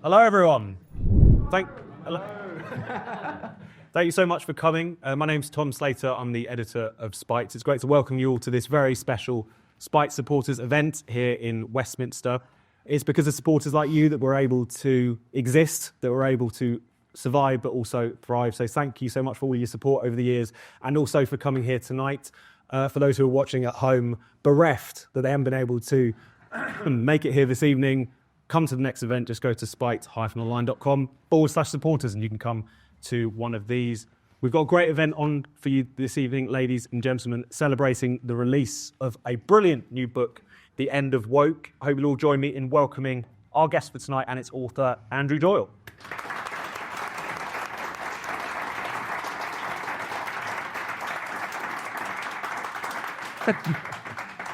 Hello, everyone. Hello. Thank you so much for coming. My name's Tom Slater. I'm the editor of Spiked. It's great to welcome you all to this very special Spiked supporters event here in Westminster. It's because of supporters like you that we're able to exist, that we're able to survive, but also thrive. So thank you so much for all your support over the years, and also for coming here tonight. For those who are watching at home, bereft that they haven't been able to make it here this evening, come to the next event. Just go to spiked-online.com/supporters and you can come to one of these. We've got a great event on for you this evening, ladies and gentlemen, celebrating the release of a brilliant new book, The End of Woke. I hope you'll all join me in welcoming our guest for tonight and its author, Andrew Doyle.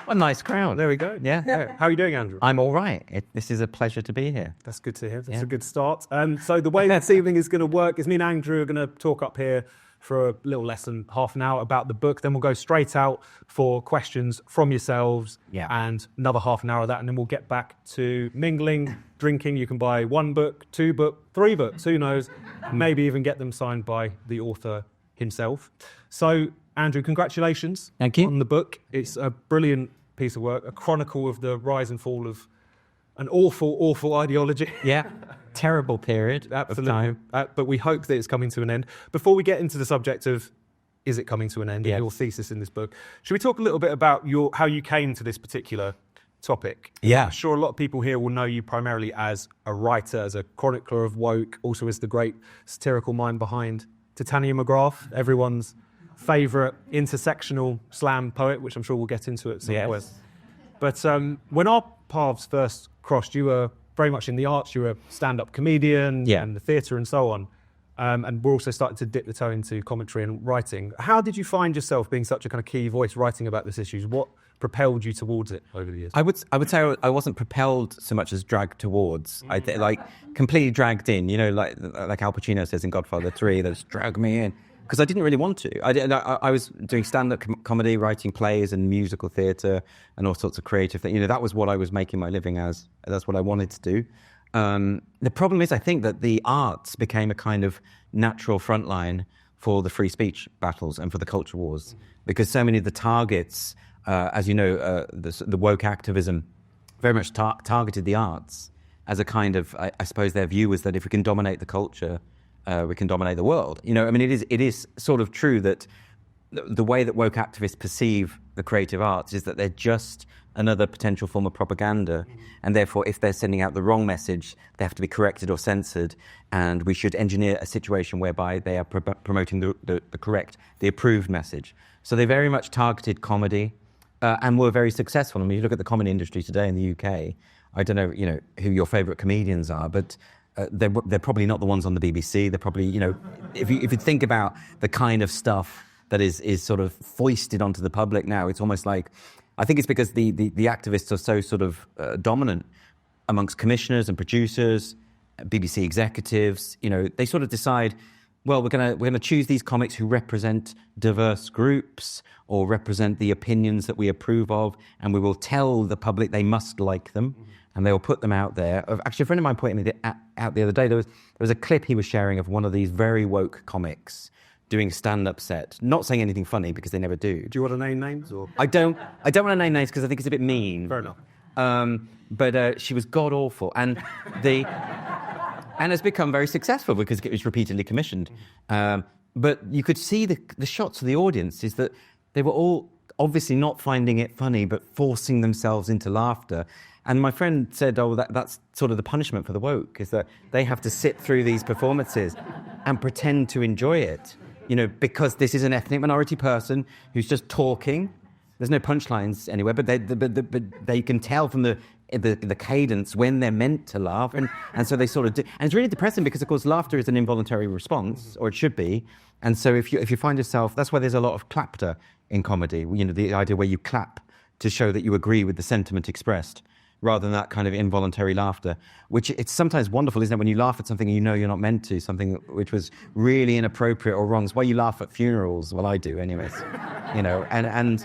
What a nice crowd. There we go. Yeah. How are you doing, Andrew? I'm all right. This is a pleasure to be here. That's good to hear. That's a good start. So the way this evening is going to work is me and Andrew are going to talk up here for a little less than half an hour about the book. Then we'll go straight out for questions from yourselves and another half an hour of that. And then we'll get back to mingling, drinking. You can buy 1 book, 2 books, 3 books, who knows? Maybe even get them signed by the author himself. So, Andrew, congratulations Thank you. on the book. It's a brilliant piece of work, a chronicle of the rise and fall of an awful, awful ideology. Yeah. Terrible period Absolutely. of time. But we hope that it's coming to an end. Before we get into the subject of is it coming to an end, Yes. your thesis in this book, should we talk a little bit about how you came to this particular topic? Yeah. I'm sure a lot of people here will know you primarily as a writer, as a chronicler of woke, also as the great satirical mind behind Titania McGrath, everyone's favourite intersectional slam poet, which I'm sure we'll get into at some point. But when our paths first crossed, you were very much in the arts. You were a stand-up comedian and the theatre and so on. And we're also starting to dip the toe into commentary and writing. How did you find yourself being such a kind of key voice writing about these issues? What propelled you towards it over the years? I would say I wasn't propelled so much as dragged towards. Like completely dragged in. You know, like Al Pacino says in Godfather 3, that's drag me in. Because I didn't really want to. I was doing stand-up comedy, writing plays and musical theatre and all sorts of creative things. You know, that was what I was making my living as. That's what I wanted to do. The problem is, I think that the arts became a kind of natural frontline for the free speech battles and for the culture wars. Because so many of the targets, as you know, the woke activism very much targeted the arts as a kind of, I suppose their view was that if we can dominate the culture, we can dominate the world. You know, I mean, it is sort of true that the way that woke activists perceive the creative arts is that they're just another potential form of propaganda, and therefore, if they're sending out the wrong message, they have to be corrected or censored, and we should engineer a situation whereby they are promoting the correct, the approved message. So they very much targeted comedy, and were very successful. I mean, you look at the comedy industry today in the UK, I don't know, you know, who your favourite comedians are, but they're probably not the ones on the BBC. They're probably, you know, if you think about the kind of stuff that is sort of foisted onto the public now, it's almost like, I think it's because the activists are so sort of dominant amongst commissioners and producers, BBC executives. You know, they sort of decide, well, we're gonna choose these comics who represent diverse groups or represent the opinions that we approve of, and we will tell the public they must like them. And they will put them out there. Actually, a friend of mine pointed me out the other day. There was a clip he was sharing of one of these very woke comics doing a stand-up set, not saying anything funny because they never do. Do you want to name names? Or I don't want to name names because I think it's a bit mean. Fair enough. But she was god awful, and has become very successful because it was repeatedly commissioned. But you could see the shots of the audience is that they were all obviously not finding it funny, but forcing themselves into laughter. And my friend said, oh, that's sort of the punishment for the woke, is that they have to sit through these performances and pretend to enjoy it, you know, because this is an ethnic minority person who's just talking. There's no punchlines anywhere, but they can tell from the cadence when they're meant to laugh, and so they sort of do. And it's really depressing because, of course, laughter is an involuntary response, or it should be. And so if you find yourself, that's why there's a lot of clapter in comedy, you know, the idea where you clap to show that you agree with the sentiment expressed, rather than that kind of involuntary laughter, which it's sometimes wonderful, isn't it, when you laugh at something you know you're not meant to, something which was really inappropriate or wrong. It's why you laugh at funerals. Well, I do anyways, you know, and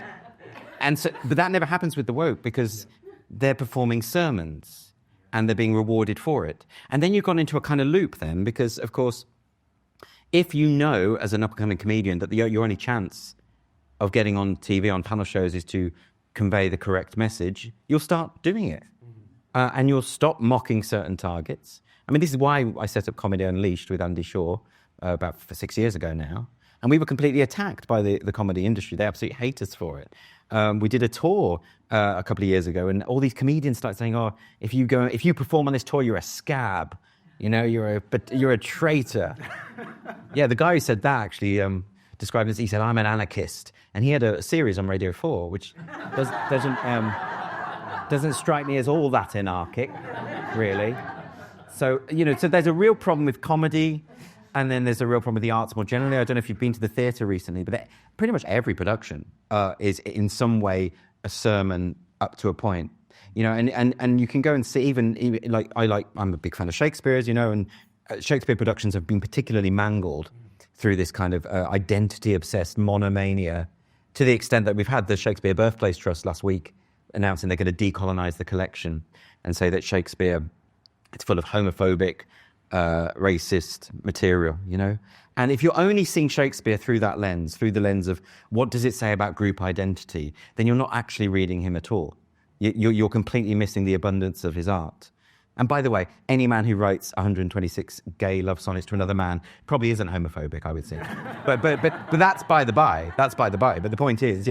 so, but that never happens with the woke because they're performing sermons. and they're being rewarded for it. And then you've gone into a kind of loop then, because, of course, if you know as an up-and-coming comedian that your only chance of getting on TV, on panel shows, is to convey the correct message, you'll start doing it. And you'll stop mocking certain targets. I mean, this is why I set up Comedy Unleashed with Andy Shaw about 6 years ago now. And we were completely attacked by the comedy industry. They absolutely hate us for it. We did a tour a couple of years ago, and all these comedians started saying, "Oh, if you perform on this tour, you're a scab. You know, you're a traitor." Yeah, the guy who said that actually described it. He said, "I'm an anarchist," and he had a series on Radio 4, which doesn't strike me as all that anarchic, really. So so there's a real problem with comedy. And then there's a real problem with the arts more generally. I don't know if you've been to the theatre recently, but pretty much every production is in some way a sermon up to a point. And you can go and see even I'm a big fan of Shakespeare, as you know, and Shakespeare productions have been particularly mangled through this kind of identity-obsessed monomania, to the extent that we've had the Shakespeare Birthplace Trust last week announcing they're going to decolonise the collection and say that Shakespeare, it's full of homophobic, racist material, And if you're only seeing Shakespeare through that lens, through the lens of what does it say about group identity, then you're not actually reading him at all. You're completely missing the abundance of his art. And by the way, any man who writes 126 gay love sonnets to another man probably isn't homophobic, I would think. but that's by the by. That's by the by. But the point is,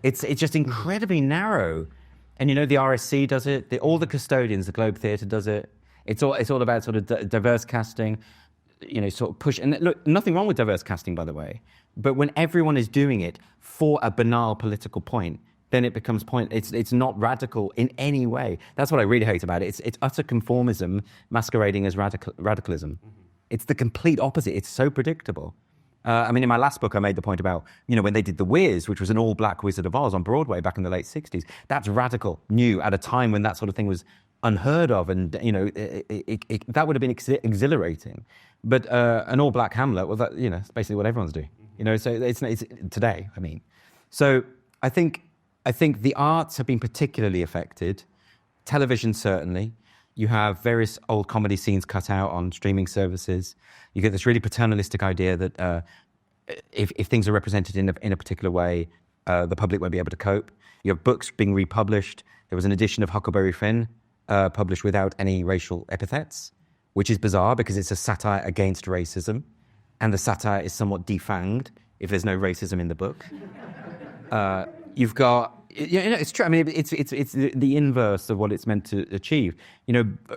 it's just incredibly narrow. And the RSC does it. All the custodians, the Globe Theatre does it. It's all about sort of diverse casting, sort of push. And look, nothing wrong with diverse casting, by the way. But when everyone is doing it for a banal political point, then it becomes it's not radical in any way. That's what I really hate about it. It's utter conformism masquerading as radicalism. Mm-hmm. It's the complete opposite. It's so predictable. In my last book, I made the point about, when they did The Wiz, which was an all-black Wizard of Oz on Broadway back in the late 60s. That's radical, new, at a time when that sort of thing was unheard of, and that would have been exhilarating. But an all-black Hamlet, well, that it's basically what everyone's doing. So it's today. So I think the arts have been particularly affected. Television, certainly. You have various old comedy scenes cut out on streaming services. You get this really paternalistic idea that if things are represented in a particular way, the public won't be able to cope. You have books being republished. There was an edition of Huckleberry Finn published without any racial epithets, which is bizarre because it's a satire against racism, and the satire is somewhat defanged if there's no racism in the book. You've got, it's true. It's the inverse of what it's meant to achieve.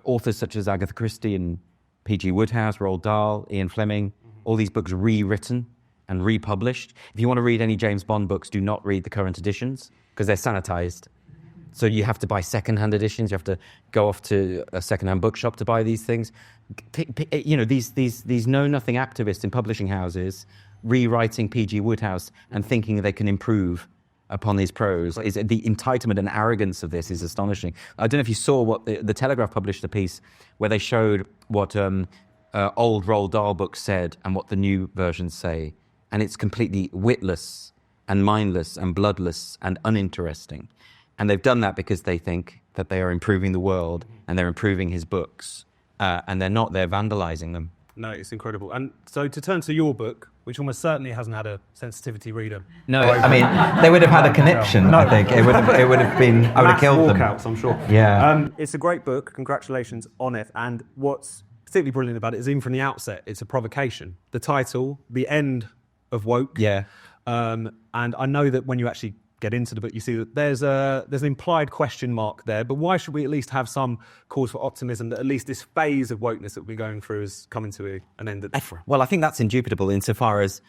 Authors such as Agatha Christie and P.G. Wodehouse, Roald Dahl, Ian Fleming, all these books rewritten and republished. If you want to read any James Bond books, do not read the current editions because they're sanitized. So you have to buy second-hand editions. You have to go off to a second-hand bookshop to buy these things. These know-nothing activists in publishing houses rewriting P.G. Wodehouse and thinking they can improve upon his prose. The entitlement and arrogance of this is astonishing. I don't know if you saw what the Telegraph published a piece where they showed what old Roald Dahl books said and what the new versions say, and it's completely witless and mindless and bloodless and uninteresting. And they've done that because they think that they are improving the world and they're improving his books, and they're not. They're vandalizing them. No, it's incredible. And so to turn to your book, which almost certainly hasn't had a sensitivity reader. No, they would have had a conniption, I think. It would have been, I would have killed them. Walkouts, I'm sure. Yeah. It's a great book. Congratulations on it. And what's particularly brilliant about it is even from the outset, it's a provocation. The title, The End of Woke. Yeah. And I know that when you actually get into the book, you see that there's an implied question mark there, but why should we at least have some cause for optimism that at least this phase of wokeness that we're going through is coming to an end? Well, I think that's indubitable insofar as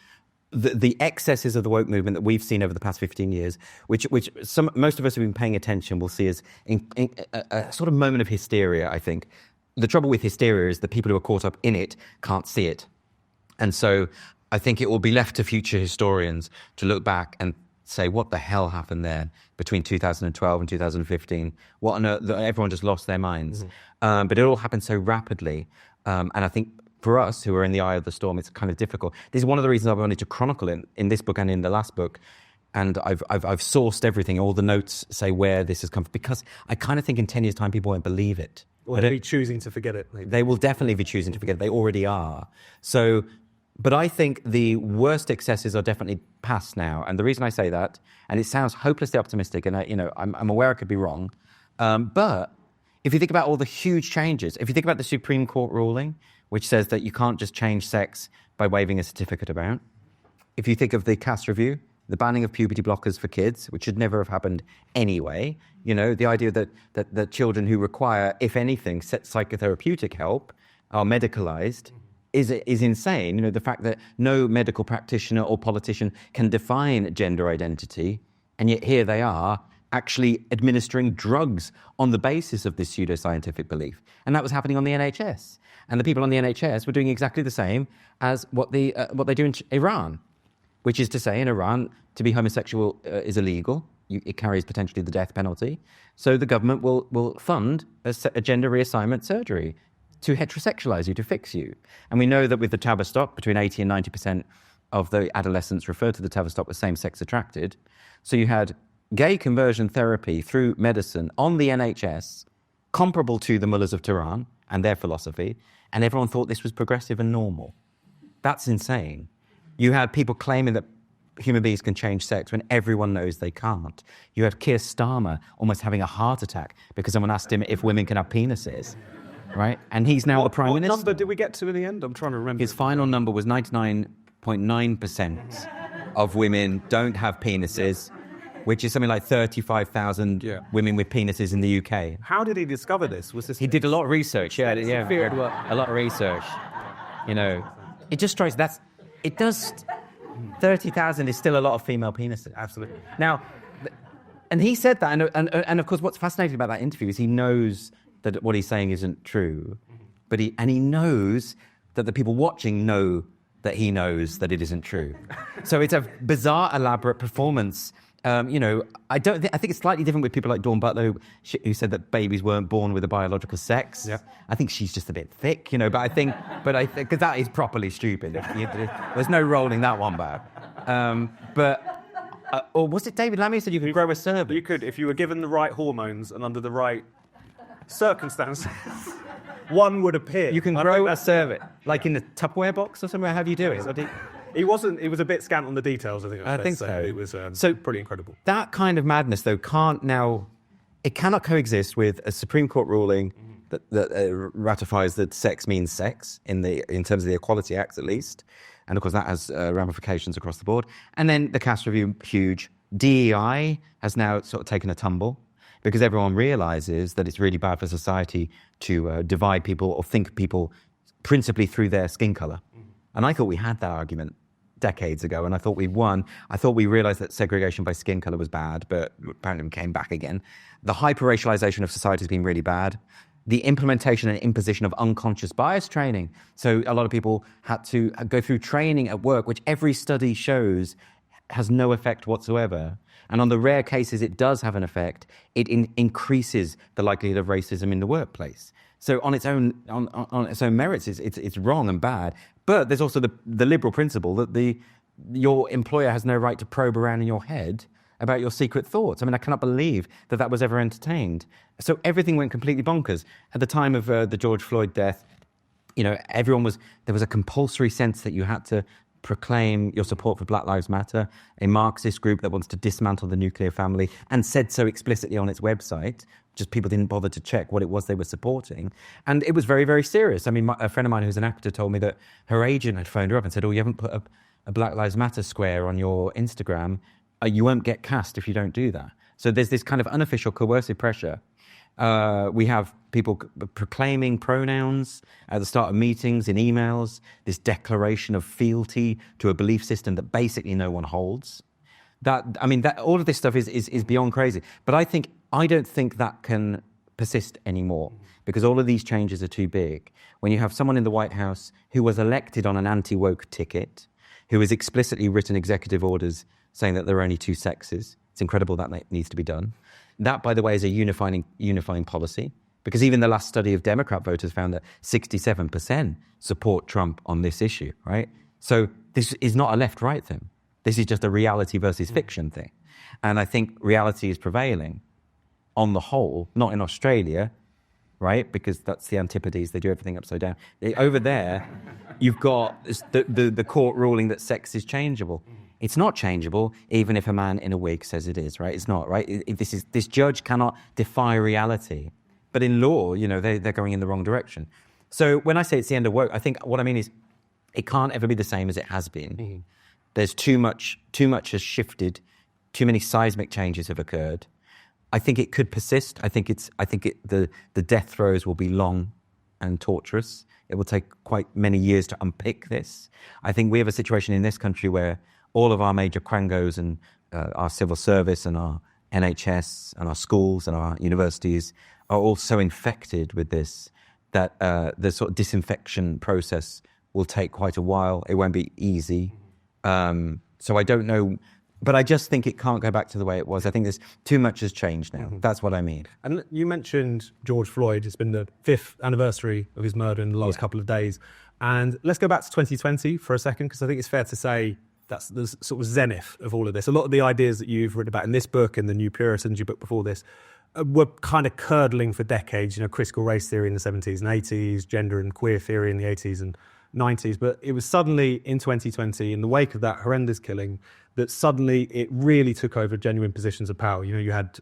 the excesses of the woke movement that we've seen over the past 15 years, which most of us who have been paying attention will see as a sort of moment of hysteria, I think. The trouble with hysteria is that people who are caught up in it can't see it. And so I think it will be left to future historians to look back and say, what the hell happened there between 2012 and 2015? What on earth? Everyone just lost their minds. Mm-hmm. But it all happened so rapidly. And I think for us who are in the eye of the storm, it's kind of difficult. This is one of the reasons I wanted to chronicle in this book and in the last book. And I've sourced everything. All the notes say where this has come from, because I kind of think in 10 years' time people won't believe it. Or they'll be choosing to forget it. Maybe. They will definitely be choosing to forget it. They already are. So, but I think the worst excesses are definitely past now. And the reason I say that, and it sounds hopelessly optimistic, and I'm aware I could be wrong, but if you think about all the huge changes, if you think about the Supreme Court ruling, which says that you can't just change sex by waving a certificate about, if you think of the Cass review, the banning of puberty blockers for kids, which should never have happened anyway, the idea that children who require, if anything, psychotherapeutic help are medicalized is insane. The fact that no medical practitioner or politician can define gender identity, and yet here they are actually administering drugs on the basis of this pseudoscientific belief. And that was happening on the NHS. And the people on the NHS were doing exactly the same as what they do in Iran, which is to say, in Iran, to be homosexual is illegal. It carries potentially the death penalty. So the government will fund a gender reassignment surgery to heterosexualize you, to fix you. And we know that with the Tavistock, between 80 and 90% of the adolescents referred to the Tavistock as same-sex attracted. So you had gay conversion therapy through medicine on the NHS, comparable to the mullahs of Tehran and their philosophy, and everyone thought this was progressive and normal. That's insane. You had people claiming that human beings can change sex when everyone knows they can't. You had Keir Starmer almost having a heart attack because someone asked him if women can have penises, right? And he's now the Prime Minister. What number did we get to in the end? I'm trying to remember. His final number was 99.9% of women don't have penises, which is something like 35,000 women with penises in the UK. How did he discover this? He did a lot of research, a lot of research. It just strikes, 30,000 is still a lot of female penises. Absolutely. Now, and he said that, and of course what's fascinating about that interview is he knows that what he's saying isn't true, but he knows that the people watching know that he knows that it isn't true. So it's a bizarre, elaborate performance. I think it's slightly different with people like Dawn Butler, who said that babies weren't born with a biological sex. Yeah. I think she's just a bit thick, but I think because that is properly stupid. There's no rolling that one back. Or was it David Lammy who said you could grow a cervix? You could, if you were given the right hormones and under the right circumstances, one would appear. You can grow a cervix, like in the Tupperware box or somewhere. How do you do it? It was a bit scant on the details, I think. I think so. It was pretty incredible. That kind of madness, though, cannot coexist with a Supreme Court ruling that ratifies that sex means sex in terms of the Equality Act, at least. And of course, that has ramifications across the board. And then the Cass Review, huge. DEI has now sort of taken a tumble because everyone realizes that it's really bad for society to divide people or think people principally through their skin color. And I thought we had that argument decades ago, and I thought we won. I thought we realized that segregation by skin color was bad, but apparently it came back again. The hyper-racialization of society has been really bad. The implementation and imposition of unconscious bias training. So a lot of people had to go through training at work, which every study shows has no effect whatsoever. And on the rare cases it does have an effect, it increases the likelihood of racism in the workplace. So on its own merits, it's wrong and bad. But there's also the liberal principle that your employer has no right to probe around in your head about your secret thoughts. I mean, I cannot believe that was ever entertained. So everything went completely bonkers. At the time of the George Floyd death, there was a compulsory sense that you had to proclaim your support for Black Lives Matter, a Marxist group that wants to dismantle the nuclear family, and said so explicitly on its website. Just people didn't bother to check what it was they were supporting. And it was very, very serious. I mean, a friend of mine who's an actor told me that her agent had phoned her up and said, you haven't put a Black Lives Matter square on your Instagram. You won't get cast if you don't do that. So there's this kind of unofficial coercive pressure. We have people proclaiming pronouns at the start of meetings, in emails, this declaration of fealty to a belief system that basically no one holds. All of this stuff is beyond crazy. But I don't think that can persist anymore because all of these changes are too big. When you have someone in the White House who was elected on an anti-woke ticket, who has explicitly written executive orders saying that there are only two sexes, it's incredible that needs to be done. That, by the way, is a unifying policy because even the last study of Democrat voters found that 67% support Trump on this issue, right? So this is not a left-right thing. This is just a reality versus fiction thing. And I think reality is prevailing on the whole, not in Australia, right? Because that's the Antipodes. They do everything upside down. Over there, you've got the court ruling that sex is changeable. It's not changeable, even if a man in a wig says it is, right? It's not, right? This judge cannot defy reality. But in law, they're going in the wrong direction. So when I say it's the end of woke, I think what I mean is it can't ever be the same as it has been. Mm-hmm. There's too much has shifted, too many seismic changes have occurred. I think it could persist. I think the death throes will be long and torturous. It will take quite many years to unpick this. I think we have a situation in this country where all of our major quangos and our civil service and our NHS and our schools and our universities are all so infected with this that the sort of disinfection process will take quite a while. It won't be easy. So I don't know, but I just think it can't go back to the way it was. I think there's too much has changed now. Mm-hmm. That's what I mean. And you mentioned George Floyd. It's been the 5th anniversary of his murder in the last couple of days. And let's go back to 2020 for a second, because I think it's fair to say that's the sort of zenith of all of this. A lot of the ideas that you've written about in this book and the New Puritans, your book before this, were kind of curdling for decades. Critical race theory in the 70s and 80s, gender and queer theory in the 80s and 90s. But it was suddenly in 2020, in the wake of that horrendous killing, that suddenly it really took over genuine positions of power. You had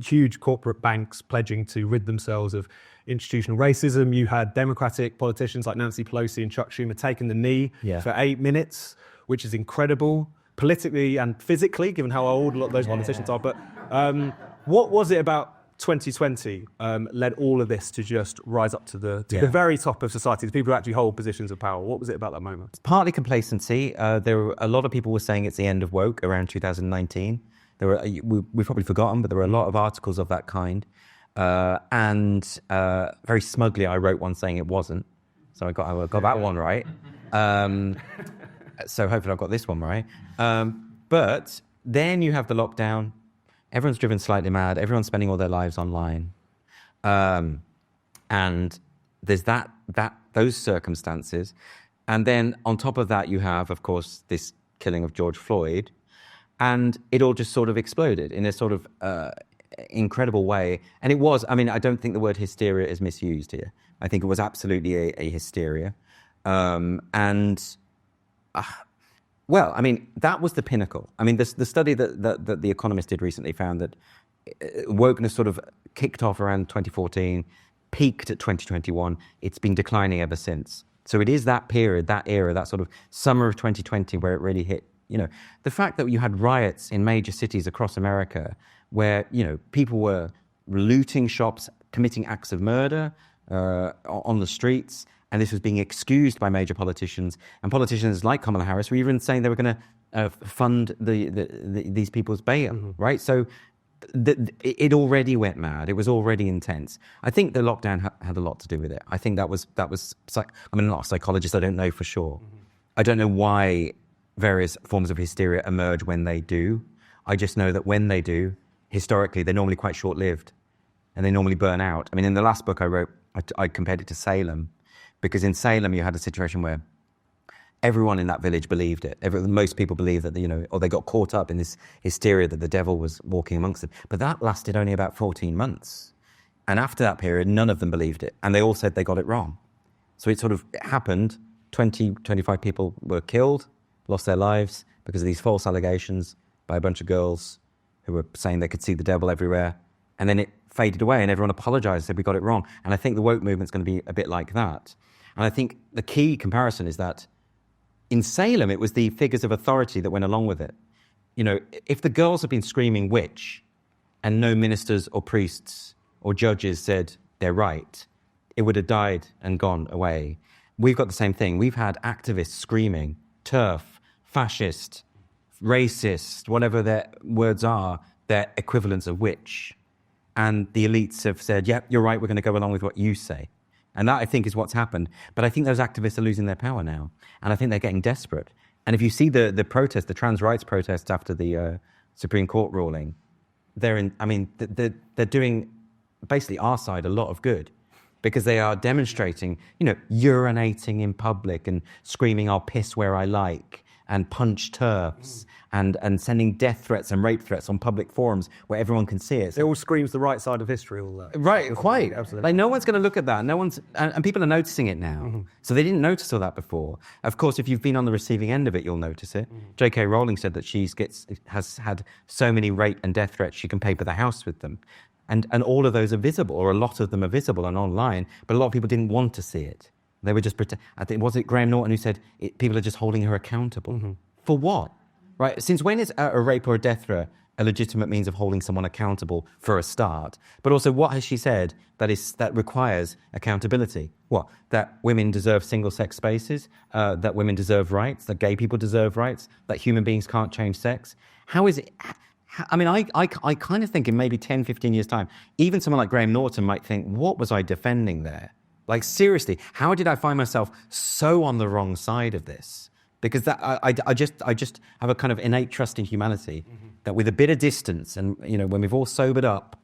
huge corporate banks pledging to rid themselves of institutional racism. You had Democratic politicians like Nancy Pelosi and Chuck Schumer taking the knee for 8 minutes, which is incredible, politically and physically, given how old a lot of those politicians are. But what was it about 2020 led all of this to just rise up to the very top of society, the people who actually hold positions of power? What was it about that moment? It's partly complacency. There were a lot of people were saying it's the end of woke around 2019. We've probably forgotten, but there were a lot of articles of that kind. And very smugly, I wrote one saying it wasn't. So I got that one right. So hopefully I've got this one right. But then you have the lockdown. Everyone's driven slightly mad. Everyone's spending all their lives online. And there's those circumstances. And then on top of that, you have, of course, this killing of George Floyd. And it all just sort of exploded in a sort of incredible way. And it was, I don't think the word hysteria is misused here. I think it was absolutely a hysteria. That was the pinnacle. The study that The Economist did recently found that wokeness sort of kicked off around 2014, peaked at 2021. It's been declining ever since. So it is that period, that era, that sort of summer of 2020 where it really hit. The fact that you had riots in major cities across America where, people were looting shops, committing acts of murder on the streets, and this was being excused by major politicians. And politicians like Kamala Harris were even saying they were going to fund these people's bail, right? So it already went mad. It was already intense. I think the lockdown had a lot to do with it. I think that was. I'm not a psychologist. I don't know for sure. I don't know why various forms of hysteria emerge when they do. I just know that when they do, historically, they're normally quite short-lived, and they normally burn out. In the last book I wrote, I compared it to Salem. Because in Salem, you had a situation where everyone in that village believed it. Most people believed that, or they got caught up in this hysteria that the devil was walking amongst them. But that lasted only about 14 months. And after that period, none of them believed it. And they all said they got it wrong. So it happened. 25 people were killed, lost their lives because of these false allegations by a bunch of girls who were saying they could see the devil everywhere. And then it faded away and everyone apologized, said we got it wrong. And I think the woke movement's going to be a bit like that. And I think the key comparison is that in Salem, it was the figures of authority that went along with it. If the girls had been screaming witch and no ministers or priests or judges said they're right, it would have died and gone away. We've got the same thing. We've had activists screaming TERF, fascist, racist, whatever their words are, their equivalents of witch. And the elites have said, yep, you're right, we're going to go along with what you say. And that, I think, is what's happened. But I think those activists are losing their power now. And I think they're getting desperate. And if you see the protest, the trans rights protests after the Supreme Court ruling, they're doing basically our side a lot of good. Because they are demonstrating, urinating in public and screaming, I'll piss where I like, and punch turfs and sending death threats and rape threats on public forums where everyone can see it. It all screams the right side of history, all that. Right, quite. Absolutely. Like, no one's going to look at that. And people are noticing it now. So they didn't notice all that before. Of course, if you've been on the receiving end of it, you'll notice it. J.K. Rowling said that she has had so many rape and death threats, she can paper the house with them. And all of those are visible, or a lot of them are visible and online, but a lot of people didn't want to see it. They were just I think, was it Graham Norton who said people are just holding her accountable? For what? Right? Since when is a rape or a death threat a legitimate means of holding someone accountable for a start? But also, what has she said that requires accountability? What? That women deserve single-sex spaces, that women deserve rights, that gay people deserve rights, that human beings can't change sex? How is it? I mean, I kind of think in maybe 10, 15 years' time, even someone like Graham Norton might think, what was I defending there? Like, seriously, how did I find myself so on the wrong side of this? Because I just have a kind of innate trust in humanity that with a bit of distance and, when we've all sobered up,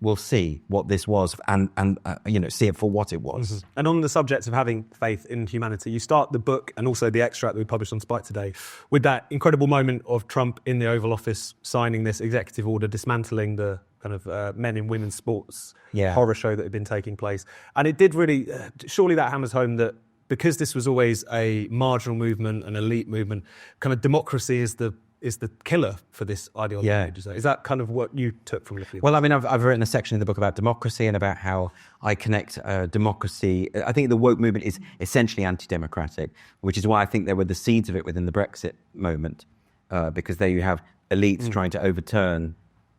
we'll see what this was and see it for what it was. And on the subject of having faith in humanity, you start the book and also the extract that we published on Spike today with that incredible moment of Trump in the Oval Office signing this executive order dismantling the kind of men in women's sports horror show that had been taking place. And it did really, surely that hammers home that because this was always a marginal movement, an elite movement, kind of democracy is the killer for this ideology. Yeah. Is that kind of what you took from Lithia? Well, I mean, I've written a section in the book about democracy and about how I connect democracy. I think the woke movement is essentially anti-democratic, which is why I think there were the seeds of it within the Brexit moment, because there you have elites trying to overturn,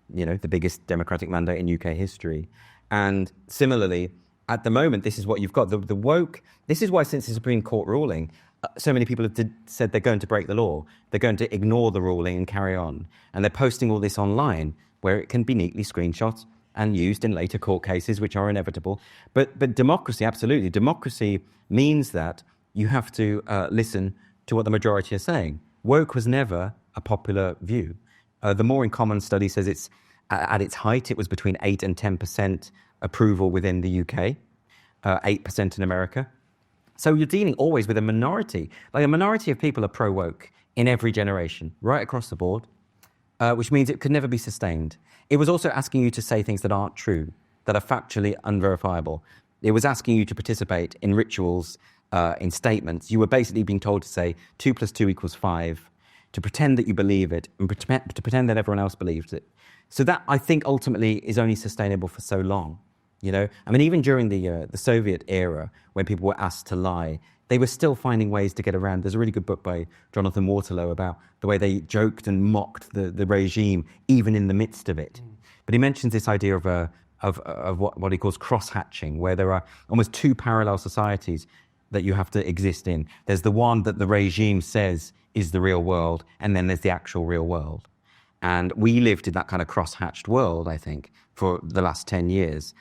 the biggest democratic mandate in UK history. And similarly, at the moment, this is what you've got. The woke, this is why since the Supreme Court ruling, so many people have said they're going to break the law. They're going to ignore the ruling and carry on. And they're posting all this online where it can be neatly screenshot and used in later court cases, which are inevitable. But democracy, absolutely. Democracy means that you have to listen to what the majority are saying. Woke was never a popular view. The More in Common study says it's at its height, it was between 8 and 10% approval within the UK, 8% in America. So you're dealing always with a minority. Like a minority of people are pro-woke in every generation, right across the board, which means it could never be sustained. It was also asking you to say things that aren't true, that are factually unverifiable. It was asking you to participate in rituals, in statements. You were basically being told to say 2 + 2 = 5, to pretend that you believe it and to pretend that everyone else believes it. So that, I think, ultimately is only sustainable for so long. I mean, even during the Soviet era, when people were asked to lie, they were still finding ways to get around. There's a really good book by Jonathan Waterlow about the way they joked and mocked the regime, even in the midst of it. But he mentions this idea of what he calls cross-hatching, where there are almost two parallel societies that you have to exist in. There's the one that the regime says is the real world, and then there's the actual real world. And we lived in that kind of cross-hatched world, I think, for the last 10 years.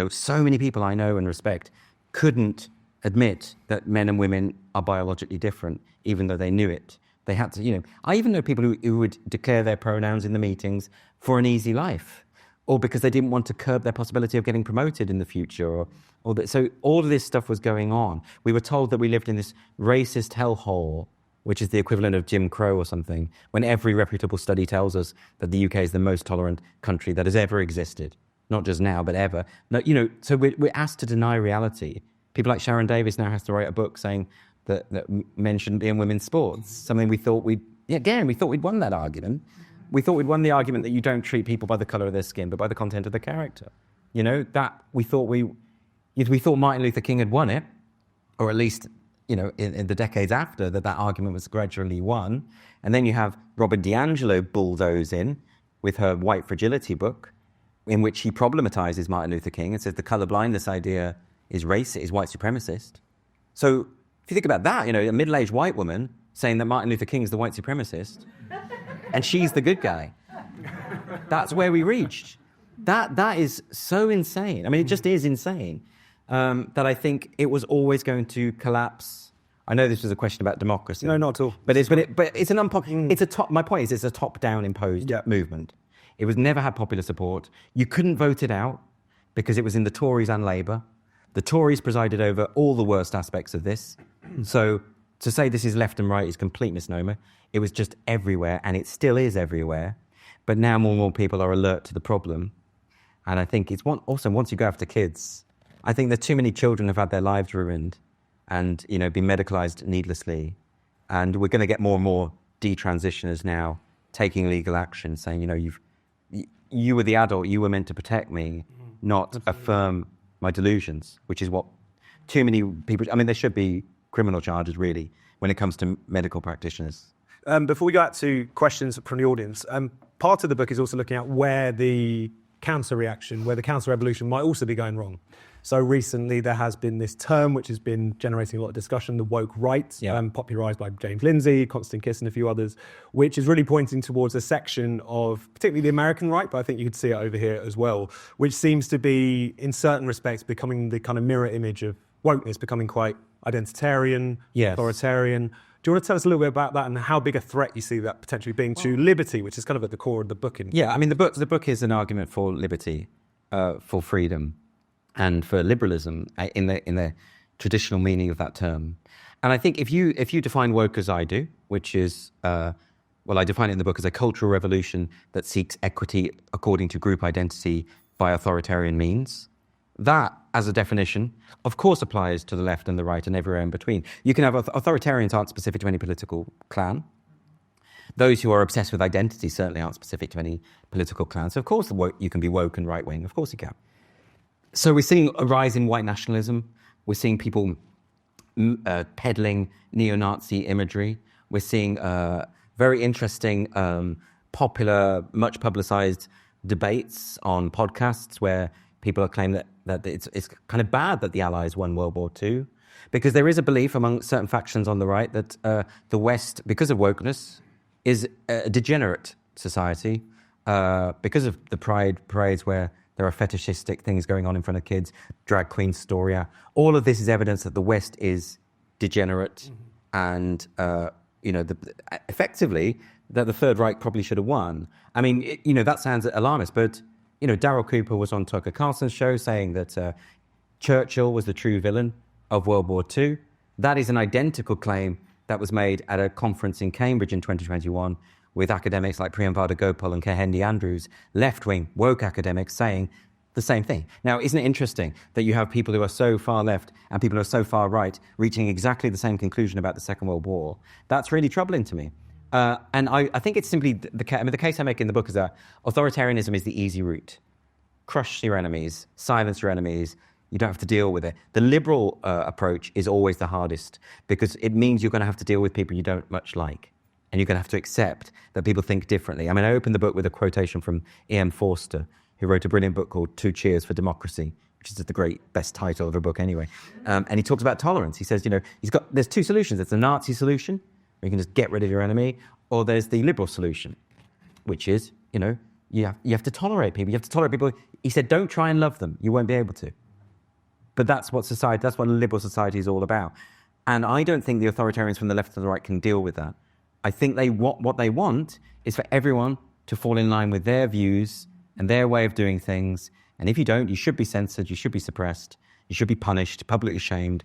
So many people I know and respect couldn't admit that men and women are biologically different, even though they knew it. They had to, I even know people who would declare their pronouns in the meetings for an easy life, or because they didn't want to curb their possibility of getting promoted in the future. So all of this stuff was going on. We were told that we lived in this racist hellhole, which is the equivalent of Jim Crow or something, when every reputable study tells us that the UK is the most tolerant country that has ever existed. Not just now, but ever. No, so we're asked to deny reality. People like Sharon Davis now has to write a book saying that men shouldn't be in women's sports. Something we thought we'd won that argument. We thought we'd won the argument that you don't treat people by the colour of their skin, but by the content of their character. That we thought Martin Luther King had won it, or at least, in the decades after that argument was gradually won. And then you have Robin DiAngelo bulldoze in with her White Fragility book, in which he problematizes Martin Luther King and says the colourblindness idea is racist, is white supremacist. So if you think about that, a middle-aged white woman saying that Martin Luther King is the white supremacist and she's the good guy. That's where we reached. That is so insane. I mean, it just is insane that I think it was always going to collapse. I know this was a question about democracy. No, not at all. But it's an unpopular. My point is, it's a top-down imposed movement. It was never had popular support. You couldn't vote it out because it was in the Tories and Labour. The Tories presided over all the worst aspects of this. So to say this is left and right is complete misnomer. It was just everywhere, and it still is everywhere. But now more and more people are alert to the problem. And I think it's also once you go after kids, I think that too many children have had their lives ruined and, been medicalized needlessly. And we're going to get more and more detransitioners now taking legal action, saying, you were the adult, you were meant to protect me, not affirm my delusions, which is what too many people, there should be criminal charges, really, when it comes to medical practitioners. Before we go out to questions from the audience, part of the book is also looking at where the counter reaction, where the counter revolution might also be going wrong. So recently there has been this term which has been generating a lot of discussion, the woke right, popularised by James Lindsay, Constance Kiss and a few others, which is really pointing towards a section of particularly the American right, but I think you could see it over here as well, which seems to be, in certain respects, becoming the kind of mirror image of wokeness, becoming quite identitarian, authoritarian. Do you want to tell us a little bit about that and how big a threat you see that potentially being to liberty, which is kind of at the core of the book? The book is an argument for liberty, for freedom, and for liberalism in the traditional meaning of that term. And I think if you define woke as I do, which is, I define it in the book as a cultural revolution that seeks equity according to group identity by authoritarian means, that, as a definition, of course applies to the left and the right and everywhere in between. You can have authoritarians aren't specific to any political clan. Those who are obsessed with identity certainly aren't specific to any political clan. So of course you can be woke and right-wing. Of course you can. So we're seeing a rise in white nationalism. We're seeing people peddling neo-Nazi imagery. We're seeing very interesting, popular, much publicized debates on podcasts where people are claiming that it's kind of bad that the Allies won World War II, because there is a belief among certain factions on the right that the West, because of wokeness, is a degenerate society, because of the pride parades where there are fetishistic things going on in front of kids, drag queen story. All of this is evidence that the West is degenerate, and effectively that the Third Reich probably should have won. That sounds alarmist, but Daryl Cooper was on Tucker Carlson's show saying that Churchill was the true villain of World War II. That is an identical claim that was made at a conference in Cambridge in 2021 with academics like Priyamvada Gopal and Kehendi Andrews, left-wing, woke academics saying the same thing. Now, isn't it interesting that you have people who are so far left and people who are so far right reaching exactly the same conclusion about the Second World War? That's really troubling to me. And I think it's simply the case I make in the book is that authoritarianism is the easy route. Crush your enemies, silence your enemies. You don't have to deal with it. The liberal approach is always the hardest because it means you're going to have to deal with people you don't much like. And you're going to have to accept that people think differently. I opened the book with a quotation from E.M. Forster, who wrote a brilliant book called Two Cheers for Democracy, which is the best title of a book anyway. And he talks about tolerance. He says, there's two solutions. There's the Nazi solution, where you can just get rid of your enemy, or there's the liberal solution, which is, you have to tolerate people. You have to tolerate people. He said, don't try and love them. You won't be able to. But that's what a liberal society is all about. And I don't think the authoritarians from the left and the right can deal with that. I think what they want is for everyone to fall in line with their views and their way of doing things. And if you don't, you should be censored, you should be suppressed, you should be punished, publicly shamed.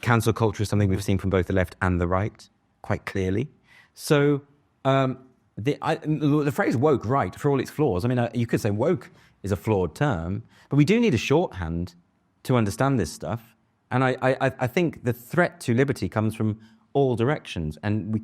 Cancel culture is something we've seen from both the left and the right, quite clearly. So the phrase woke right, for all its flaws, you could say woke is a flawed term, but we do need a shorthand to understand this stuff. And I think the threat to liberty comes from all directions. And we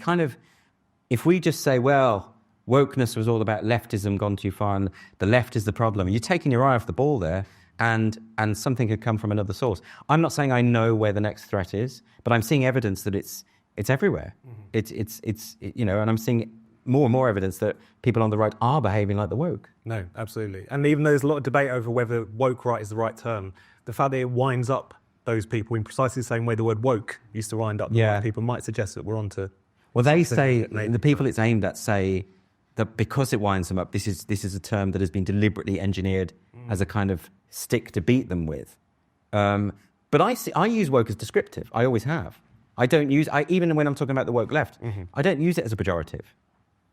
if we just say, well, wokeness was all about leftism gone too far and the left is the problem, you're taking your eye off the ball there and something could come from another source. I'm not saying I know where the next threat is, but I'm seeing evidence that it's everywhere. Mm-hmm. And I'm seeing more and more evidence that people on the right are behaving like the woke. No, absolutely. And even though there's a lot of debate over whether woke right is the right term, the fact that it winds up those people in precisely the same way the word woke used to wind up the right people might suggest that we're on to... Well, they say, the people it's aimed at say that because it winds them up, this is a term that has been deliberately engineered as a kind of stick to beat them with. But I use woke as descriptive. I always have. I don't use, even when I'm talking about the woke left, I don't use it as a pejorative.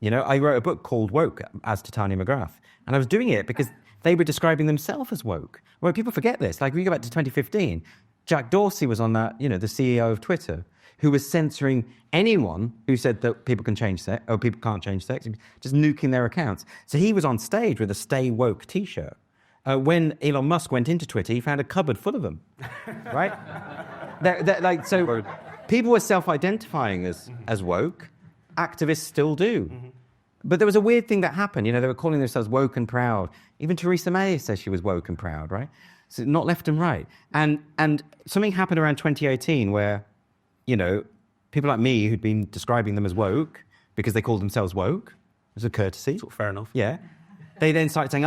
I wrote a book called Woke as Titania McGrath, and I was doing it because they were describing themselves as woke. Well, people forget this. Like, we go back to 2015, Jack Dorsey was on that, the CEO of Twitter. who was censoring anyone who said that people can change sex or people can't change sex, just nuking their accounts. So he was on stage with a "Stay Woke" T-shirt. When Elon Musk went into Twitter, he found a cupboard full of them, right? So people were self-identifying as woke. Activists still do. But there was a weird thing that happened. They were calling themselves woke and proud. Even Theresa May says she was woke and proud, right? So not left and right. And something happened around 2018 where, people like me who'd been describing them as woke because they called themselves woke, it was a courtesy. Sort of fair enough. Yeah. They then started saying,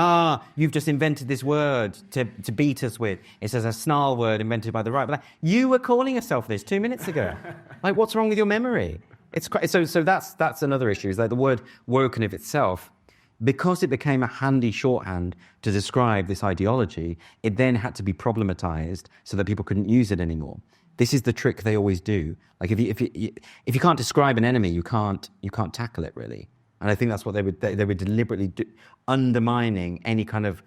you've just invented this word to beat us with. It's as a snarl word invented by the right. But you were calling yourself this 2 minutes ago. What's wrong with your memory? It's so that's another issue, is that the word woke in of itself, because it became a handy shorthand to describe this ideology, it then had to be problematized so that people couldn't use it anymore. This is the trick they always do. If you can't describe an enemy, you can't tackle it really. And I think that's what they would deliberately do, undermining any kind of,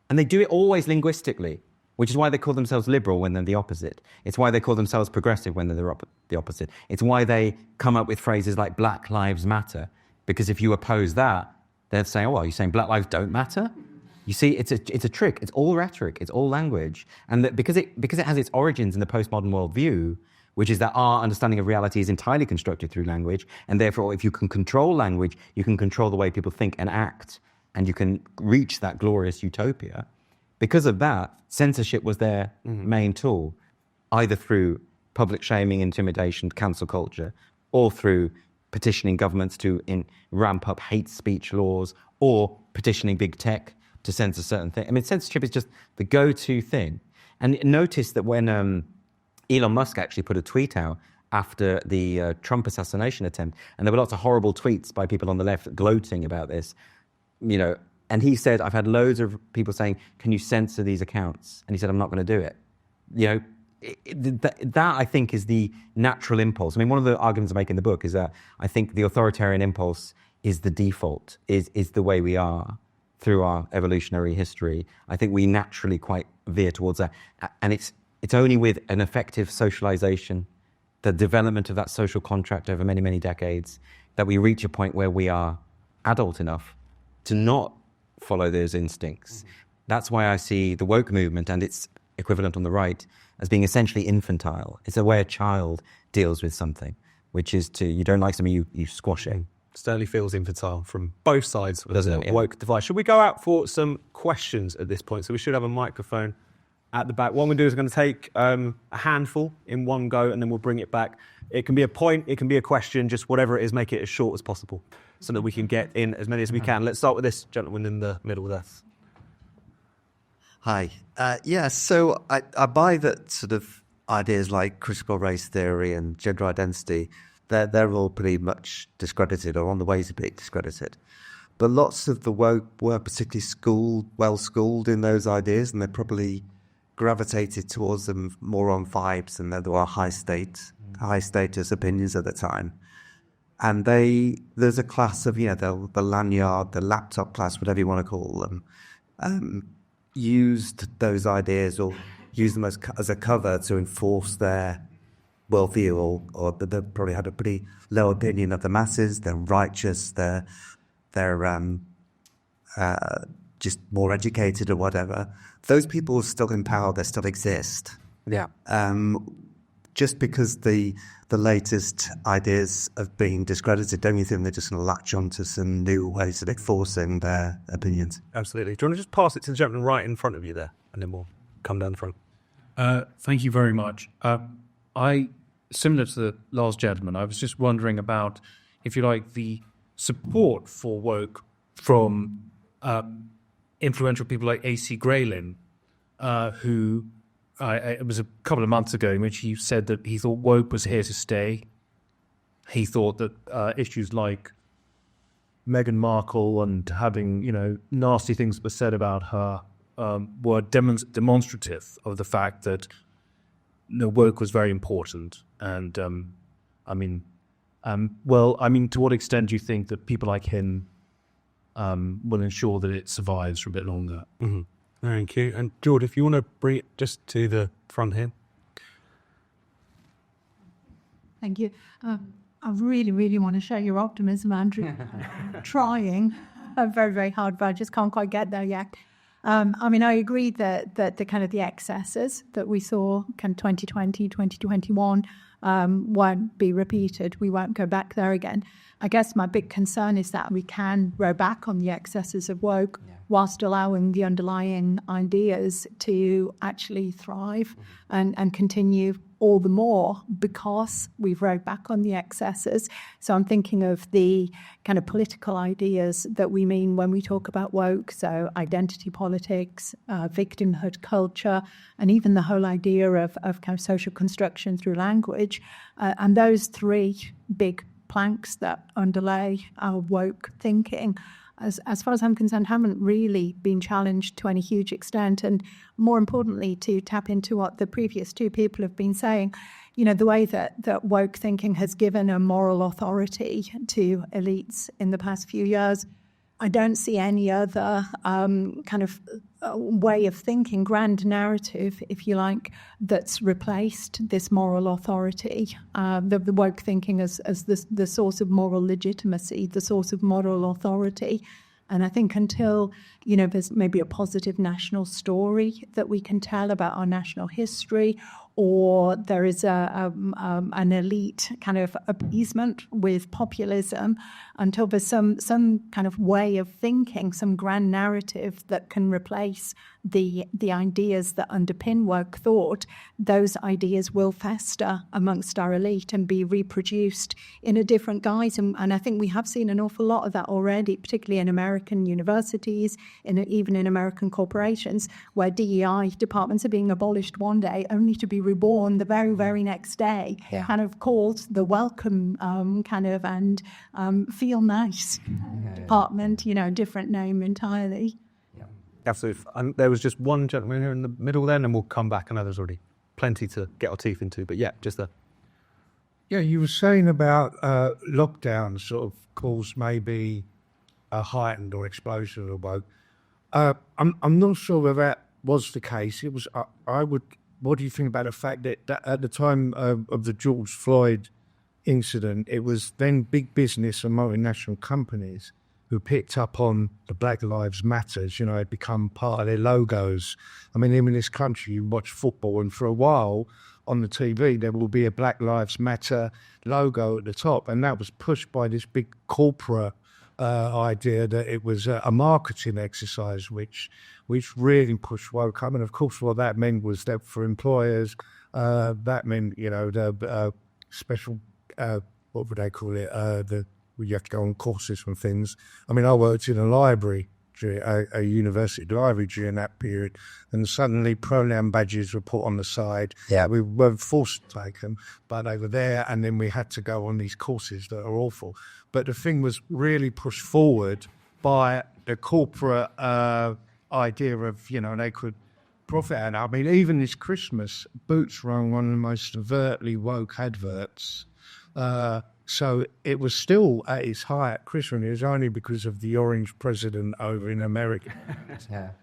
and they do it always linguistically, which is why they call themselves liberal when they're the opposite. It's why they call themselves progressive when they're the opposite. It's why they come up with phrases like Black Lives Matter, because if you oppose that, they're saying, oh, well, you're saying Black lives don't matter? You see, it's a trick. It's all rhetoric. It's all language. And that because it has its origins in the postmodern worldview, which is that our understanding of reality is entirely constructed through language, and therefore if you can control language, you can control the way people think and act, and you can reach that glorious utopia. Because of that, censorship was their main tool, either through public shaming, intimidation, cancel culture, or through petitioning governments to ramp up hate speech laws, or petitioning big tech to censor certain things. I mean, censorship is just the go-to thing. And notice that when Elon Musk actually put a tweet out after the Trump assassination attempt, and there were lots of horrible tweets by people on the left gloating about this, and he said, I've had loads of people saying, can you censor these accounts? And he said, I'm not going to do it. That I think is the natural impulse. I mean, one of the arguments I make in the book is that I think the authoritarian impulse is the default, is the way we are through our evolutionary history. I think we naturally quite veer towards that. And it's only with an effective socialization, the development of that social contract over many, many decades, that we reach a point where we are adult enough to not follow those instincts. That's why I see the woke movement and its equivalent on the right as being essentially infantile. It's a way a child deals with something, which is you don't like something, you squash it. Certainly feels infantile from both sides of the woke divide. Should we go out for some questions at this point? So we should have a microphone at the back. What I'm going to do is I'm going to take a handful in one go, and then we'll bring it back. It can be a point, it can be a question, just whatever it is, make it as short as possible so that we can get in as many as we can. Let's start with this gentleman in the middle with us. Hi. So I buy that sort of ideas like critical race theory and gender identity, they're all pretty much discredited or on the way to being discredited. But lots of the woke were particularly well-schooled in those ideas, and they probably gravitated towards them more on vibes, and there were high status opinions at the time. And there's a class of, the lanyard, the laptop class, whatever you want to call them, used those ideas or used them as a cover to enforce their worldview, or they probably had a pretty low opinion of the masses. They're righteous, they're just more educated or whatever. Those people are still in power, they still exist. Yeah. Just because the latest ideas of being discredited, don't you think they're just going to latch onto some new ways of enforcing their opinions? Absolutely. Do you want to just pass it to the gentleman right in front of you there, and then we'll come down the front? Thank you very much. Similar to the last gentleman, I was just wondering about, if you like, the support for woke from influential people like A.C. Graylin, who it was a couple of months ago in which he said that he thought woke was here to stay. He thought that issues like Meghan Markle and having, nasty things were said about her were demonstrative of the fact that woke was very important. And to what extent do you think that people like him will ensure that it survives for a bit longer? Mm-hmm. Thank you. And George, if you want to bring it just to the front here. Thank you. I really, really want to share your optimism, Andrew. Trying very, very hard, but I just can't quite get there yet. I mean, I agree that the kind of the excesses that we saw kind of 2020, 2021 won't be repeated. We won't go back there again. I guess my big concern is that we can row back on the excesses of woke whilst allowing the underlying ideas to actually thrive and continue all the more because we've rowed back on the excesses. So I'm thinking of the kind of political ideas that we mean when we talk about woke, so identity politics, victimhood culture, and even the whole idea of kind of social construction through language. And those three big planks that underlay our woke thinking, as far as I'm concerned, haven't really been challenged to any huge extent. And more importantly, to tap into what the previous two people have been saying, you know, the way that woke thinking has given a moral authority to elites in the past few years, I don't see any other kind of way of thinking, grand narrative, if you like, that's replaced this moral authority, the woke thinking as the source of moral legitimacy, the source of moral authority. And I think until, you know, there's maybe a positive national story that we can tell about our national history, or there is an elite kind of appeasement with populism, until there's some kind of way of thinking, some grand narrative that can replace the ideas that underpin woke thought, those ideas will fester amongst our elite and be reproduced in a different guise. And I think we have seen an awful lot of that already, particularly in American universities, even in American corporations, where DEI departments are being abolished one day only to be reborn the very, very next day, kind of called the welcome kind of and feel nice department, you know, different name entirely. Absolutely. And there was just one gentleman here in the middle then, and we'll come back. I know there's already plenty to get our teeth into, but yeah, just Yeah, you were saying about lockdown sort of caused maybe a heightened or explosion of woke. I'm not sure whether that was the case. It was. What do you think about the fact that at the time of the George Floyd incident, it was then big business and multinational companies who picked up on the Black Lives Matters, you know, had become part of their logos. I mean, even in this country, you watch football, and for a while on the TV, there will be a Black Lives Matter logo at the top, and that was pushed by this big corporate idea that it was a marketing exercise, which really pushed woke up. And of course, what that meant was that for employers, that meant, you know, the special, what would they call it? You have to go on courses and things. I mean, I worked in a library, a university library during that period, and suddenly pronoun badges were put on the side. Yeah, we weren't forced to take them, but they were there, and then we had to go on these courses that are awful. But the thing was really pushed forward by the corporate idea of, you know, they could profit. And I mean, even this Christmas, Boots ran one of the most overtly woke adverts. So it was still at its height at Christmas. It was only because of the orange president over in America.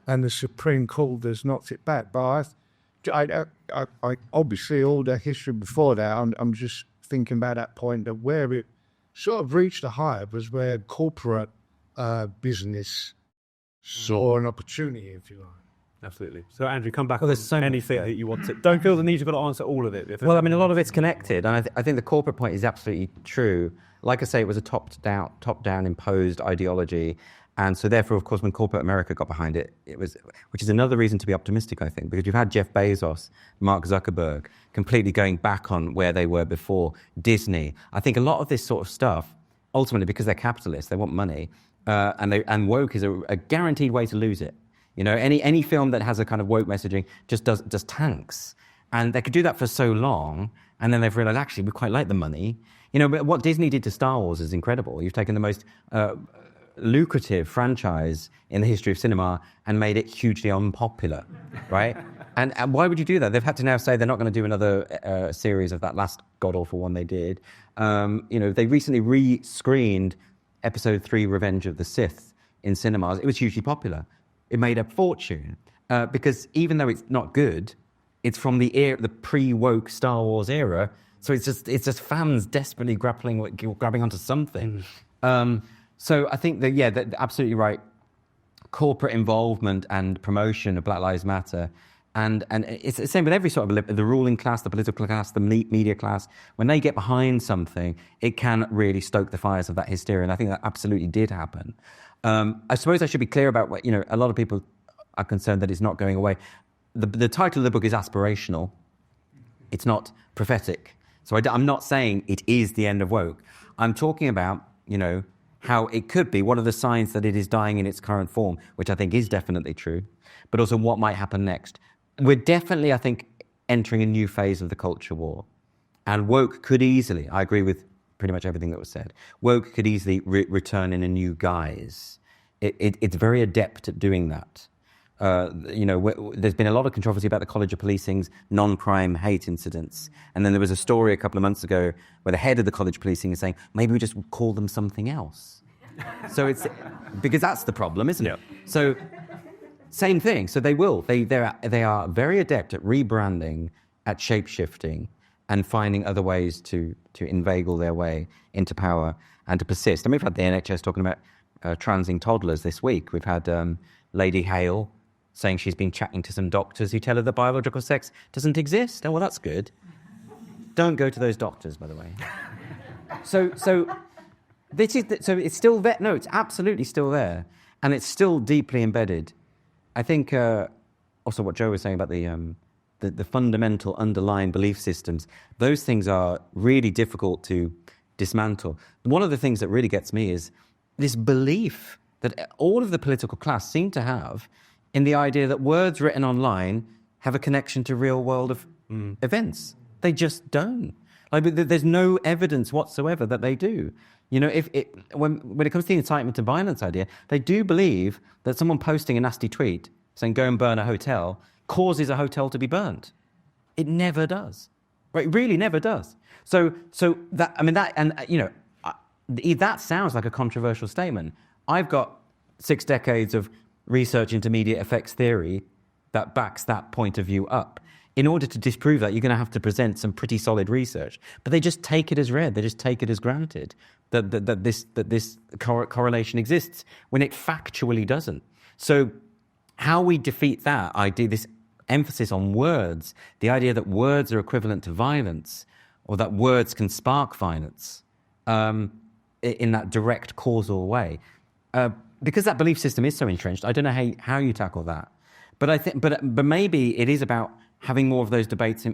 And the Supreme Court has knocked it back. But I obviously, all the history before that, I'm just thinking about that point, that where it sort of reached the height was where corporate business saw an opportunity, if you like. absolutely. So Andrew, come back. Well, there's so anything that you want to. Don't feel the need you've got to answer all of it. Well, I mean, a lot of it's connected, and I think the corporate point is absolutely true. Like I say, it was a top-down imposed ideology, and so therefore, of course, when corporate America got behind it, which is another reason to be optimistic, I think, because you've had Jeff Bezos, Mark Zuckerberg, completely going back on where they were before, Disney. I think a lot of this sort of stuff, ultimately, because they're capitalists, they want money, and woke is a guaranteed way to lose it. You know, any film that has a kind of woke messaging just tanks. And they could do that for so long, and then they've realized, actually, we quite like the money. You know, but what Disney did to Star Wars is incredible. You've taken the most lucrative franchise in the history of cinema and made it hugely unpopular, right? And why would you do that? They've had to now say they're not going to do another series of that last god-awful one they did. You know, they recently re-screened Episode 3, Revenge of the Sith, in cinemas. It was hugely popular. It made a fortune because even though it's not good, it's from the pre-woke Star Wars era, So it's just fans desperately grabbing onto something. So I think that absolutely right. Corporate involvement and promotion of Black Lives Matter, and it's the same with every sort of the ruling class, the political class, the media class. When they get behind something, it can really stoke the fires of that hysteria, and I think that absolutely did happen. I suppose I should be clear about what, a lot of people are concerned that it's not going away. The title of the book is aspirational. It's not prophetic. So I'm not saying it is the end of woke. I'm talking about, how it could be. What are the signs that it is dying in its current form, which I think is definitely true, but also what might happen next. We're definitely, I think, entering a new phase of the culture war. And woke could easily, I agree with pretty much everything that was said, woke could easily return in a new guise. It's very adept at doing that. There's been a lot of controversy about the College of Policing's non-crime hate incidents. And then there was a story a couple of months ago where the head of the College of Policing is saying, maybe we just call them something else. So it's, because that's the problem, isn't it? So, same thing. So they will. They are very adept at rebranding, at shape-shifting, and finding other ways to inveigle their way into power and to persist. And we've had the NHS talking about transing toddlers this week. We've had Lady Hale saying she's been chatting to some doctors who tell her that biological sex doesn't exist. Oh, well, that's good. Don't go to those doctors, by the way. So it's still there. No, it's absolutely still there, and it's still deeply embedded. I think also what Joe was saying about the fundamental underlying belief systems. Those things are really difficult to dismantle. One of the things that really gets me is this belief that all of the political class seem to have in the idea that words written online have a connection to real-world events. They just don't. Like, there's no evidence whatsoever that they do. When it comes to the incitement to violence idea, they do believe that someone posting a nasty tweet saying "go and burn a hotel" causes a hotel to be burnt. It never does. Right? It really never does. So that, I mean, that, and that sounds like a controversial statement. I've got 6 decades of research into media effects theory that backs that point of view up. In order to disprove that, you're going to have to present some pretty solid research. But they just take it as read. They just take it as granted that this correlation exists when it factually doesn't. So how we defeat that idea, this emphasis on words, the idea that words are equivalent to violence, or that words can spark violence in that direct causal way, because that belief system is so entrenched, I don't know how you tackle that. But I think, but maybe it is about having more of those debates,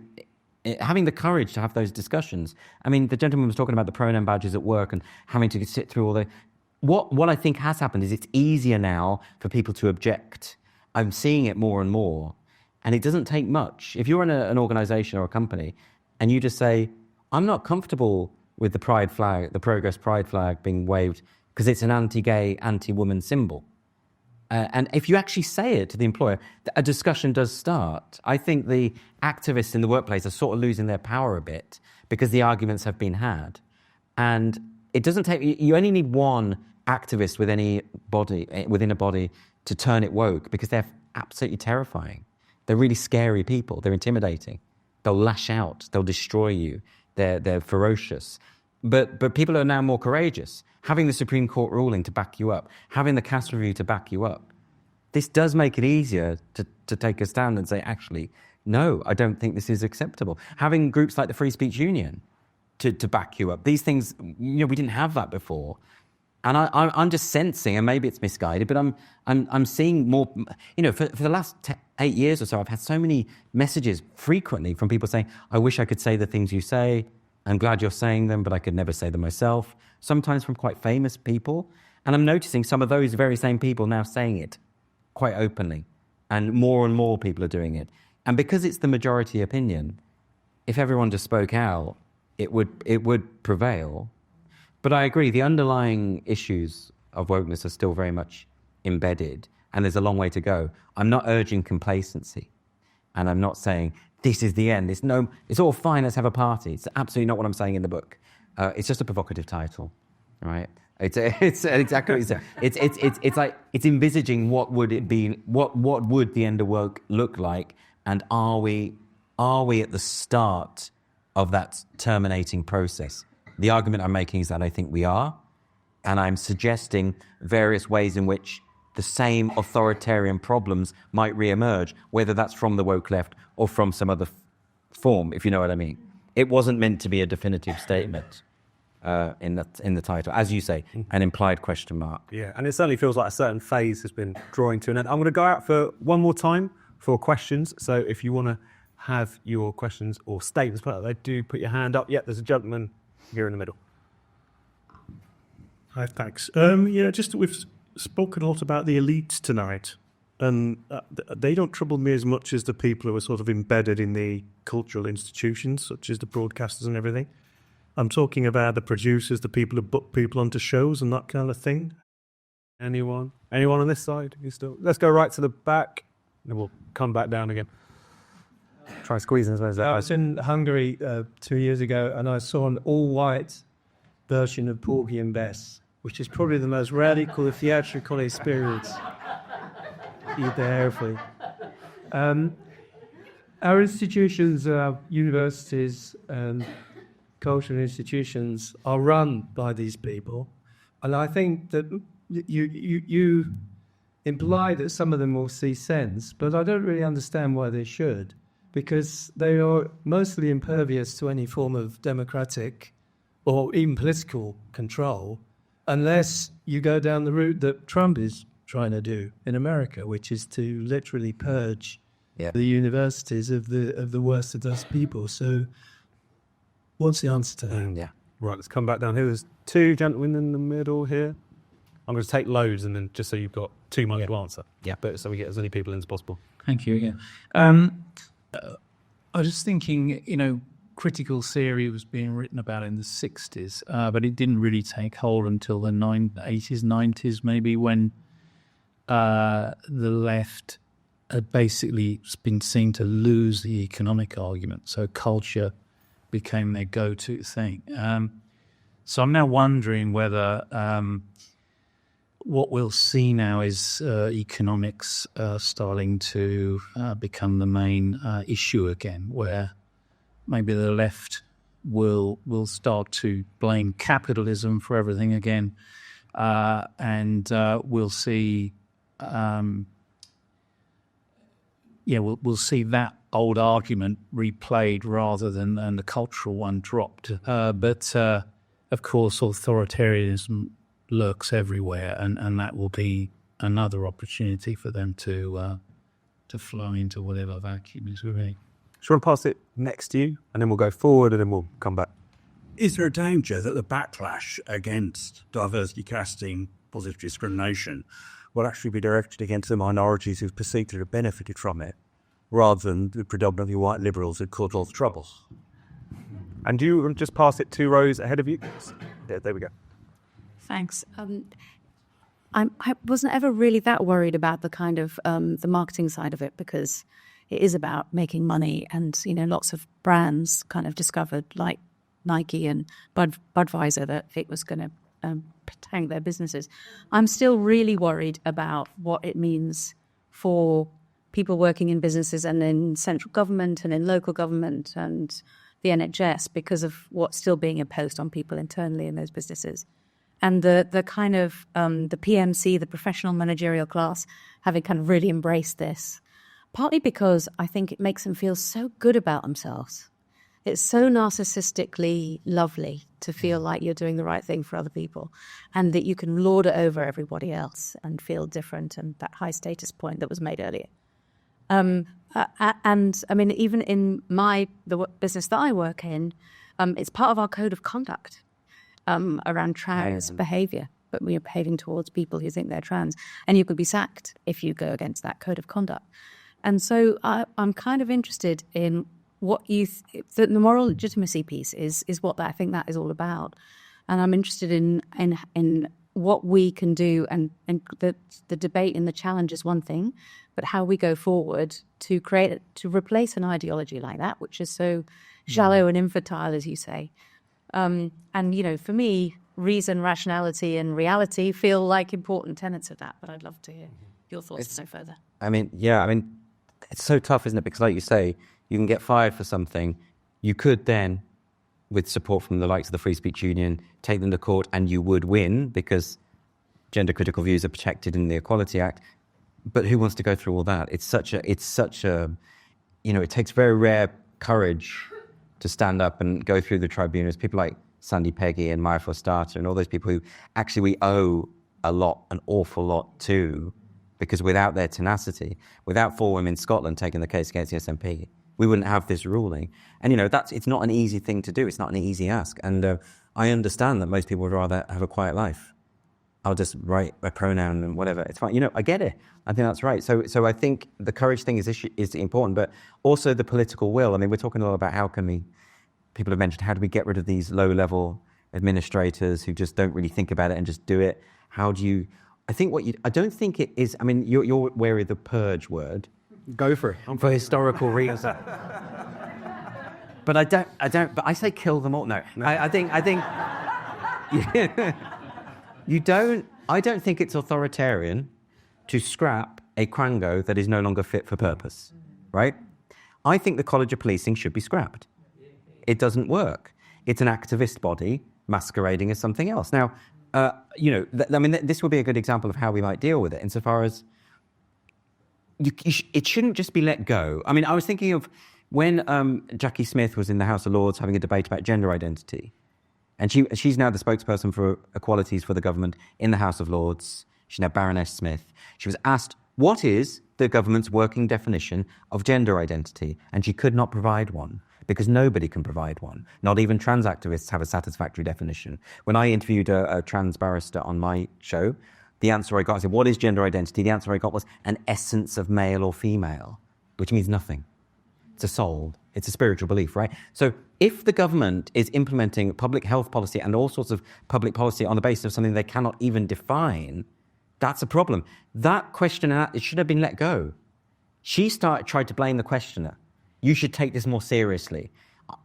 having the courage to have those discussions. I mean, the gentleman was talking about the pronoun badges at work and having to sit through all the. What I think has happened is it's easier now for people to object. I'm seeing it more and more, and it doesn't take much. If you're in an organisation or a company, and you just say, "I'm not comfortable with the pride flag, the Progress Pride flag being waved because it's an anti-gay, anti-woman symbol." And if you actually say it to the employer, a discussion does start. I think the activists in the workplace are sort of losing their power a bit because the arguments have been had. And it doesn't take, you only need one activist within a body to turn it woke, because they're absolutely terrifying. They're really scary people. They're intimidating. They'll lash out. They'll destroy you. They're ferocious. But people are now more courageous. Having the Supreme Court ruling to back you up, having the Cass Review to back you up, this does make it easier to take a stand and say, actually, no, I don't think this is acceptable. Having groups like the Free Speech Union to back you up. These things, we didn't have that before. And I'm just sensing, and maybe it's misguided, but I'm seeing more, for the last 8 years or so, I've had so many messages frequently from people saying, I wish I could say the things you say. I'm glad you're saying them, but I could never say them myself. Sometimes from quite famous people. And I'm noticing some of those very same people now saying it quite openly. And more people are doing it. And because it's the majority opinion, if everyone just spoke out, it would prevail. But I agree, the underlying issues of wokeness are still very much embedded, and there's a long way to go. I'm not urging complacency, and I'm not saying this is the end. It's all fine, let's have a party. It's absolutely not what I'm saying in the book. It's just a provocative title, right? It's exactly what it's like, it's envisaging what would it be, what would the end of woke look like, and are we at the start of that terminating process. The argument I'm making is that I think we are, and I'm suggesting various ways in which the same authoritarian problems might re-emerge, whether that's from the woke left or from some other form, if you know what I mean. It wasn't meant to be a definitive statement in the title. As you say, an implied question mark. Yeah, and it certainly feels like a certain phase has been drawing to an end. I'm going to go out for one more time for questions. So if you want to have your questions or statements put up, they do put your hand up. There's a gentleman here in the middle. Hi, thanks. Just we've spoken a lot about the elites tonight, and they don't trouble me as much as the people who are sort of embedded in the cultural institutions, such as the broadcasters and everything. I'm talking about the producers, the people who book people onto shows and that kind of thing. Anyone on this side? Let's go right to the back, and we'll come back down again. Try squeezing as well as that. I was in Hungary 2 years ago, and I saw an all-white version of Porgy and Bess, which is probably the most radical theatrical experience you'd ever feel. Our institutions, our universities and cultural institutions are run by these people, and I think that you imply that some of them will see sense, but I don't really understand why they should, because they are mostly impervious to any form of democratic or even political control, unless you go down the route that Trump is trying to do in America, which is to literally purge the universities of the worst of those people. So what's the answer to that? Right, let's come back down here. There's two gentlemen in the middle here. I'm going to take loads, and then just so you've got 2 months to answer. But so we get as many people in as possible. Thank you again. I was just thinking, critical theory was being written about in the 60s, but it didn't really take hold until the 80s, 90s, maybe, when the left had basically been seen to lose the economic argument. So culture became their go-to thing. So I'm now wondering whether what we'll see now is economics starting to become the main issue again, where maybe the left will start to blame capitalism for everything again, and we'll see we'll see that old argument replayed rather than the cultural one dropped. But of course, authoritarianism lurks everywhere, and that will be another opportunity for them to flow into whatever vacuum is really. Shall I pass it next to you, and then we'll go forward, and then we'll come back. Is there a danger that the backlash against diversity casting, positive discrimination, will actually be directed against the minorities who've perceived to have benefited from it, rather than the predominantly white liberals who caused all the trouble? And do you just pass it 2 rows ahead of you? There we go. Thanks. I wasn't ever really that worried about the kind of the marketing side of it, because it is about making money, and lots of brands kind of discovered, like Nike and Budweiser, that it was going to tank their businesses. I'm still really worried about what it means for people working in businesses and in central government and in local government and the NHS, because of what's still being imposed on people internally in those businesses. And the kind of the PMC, the professional managerial class, having kind of really embraced this, partly because I think it makes them feel so good about themselves. It's so narcissistically lovely to feel like you're doing the right thing for other people, and that you can lord it over everybody else and feel different, and that high status point that was made earlier. And I mean, even in the business that I work in, it's part of our code of conduct around trans behaviour, but we are behaving towards people who think they're trans, and you could be sacked if you go against that code of conduct. And so I'm kind of interested in what the moral legitimacy piece is what I think that is all about, and I'm interested in what we can do, and the debate and the challenge is one thing, but how we go forward to replace an ideology like that, which is so shallow and infantile, as you say. And for me, reason, rationality, and reality feel like important tenets of that. But I'd love to hear your thoughts no further. It's so tough, isn't it? Because, like you say, you can get fired for something, you could then, with support from the likes of the Free Speech Union, take them to court and you would win because gender critical views are protected in the Equality Act. But who wants to go through all that? It's such a, it takes very rare courage to stand up and go through the tribunals. People like Sandy Peggy and Maya Forstater and all those people who actually we owe an awful lot to, because without their tenacity, without 4 women in Scotland taking the case against the SNP, we wouldn't have this ruling. And, it's not an easy thing to do. It's not an easy ask. And I understand that most people would rather have a quiet life. I'll just write a pronoun and whatever. It's fine. I get it. I think that's right. So I think the courage thing is important, but also the political will. I mean, we're talking a lot about people have mentioned, how do we get rid of these low-level administrators who just don't really think about it and just do it? How do you... I don't think it is... I mean, you're wary of the purge word. Go for it. For historical reasons. But I don't... But I say kill them all. No. I think... I don't think it's authoritarian to scrap a quango that is no longer fit for purpose, right? I think the College of Policing should be scrapped. It doesn't work. It's an activist body masquerading as something else. Now, this would be a good example of how we might deal with it, insofar as it shouldn't just be let go. I mean, I was thinking of when Jackie Smith was in the House of Lords having a debate about gender identity. And she's now the spokesperson for equalities for the government in the House of Lords. She's now Baroness Smith. She was asked, what is the government's working definition of gender identity? And she could not provide one, because nobody can provide one. Not even trans activists have a satisfactory definition. When I interviewed a trans barrister on my show, the answer I got, I said, what is gender identity? The answer I got was an essence of male or female, which means nothing. It's a soul. It's a spiritual belief, right? So if the government is implementing public health policy and all sorts of public policy on the basis of something they cannot even define, that's a problem. That questioner, it should have been let go. She tried to blame the questioner. You should take this more seriously.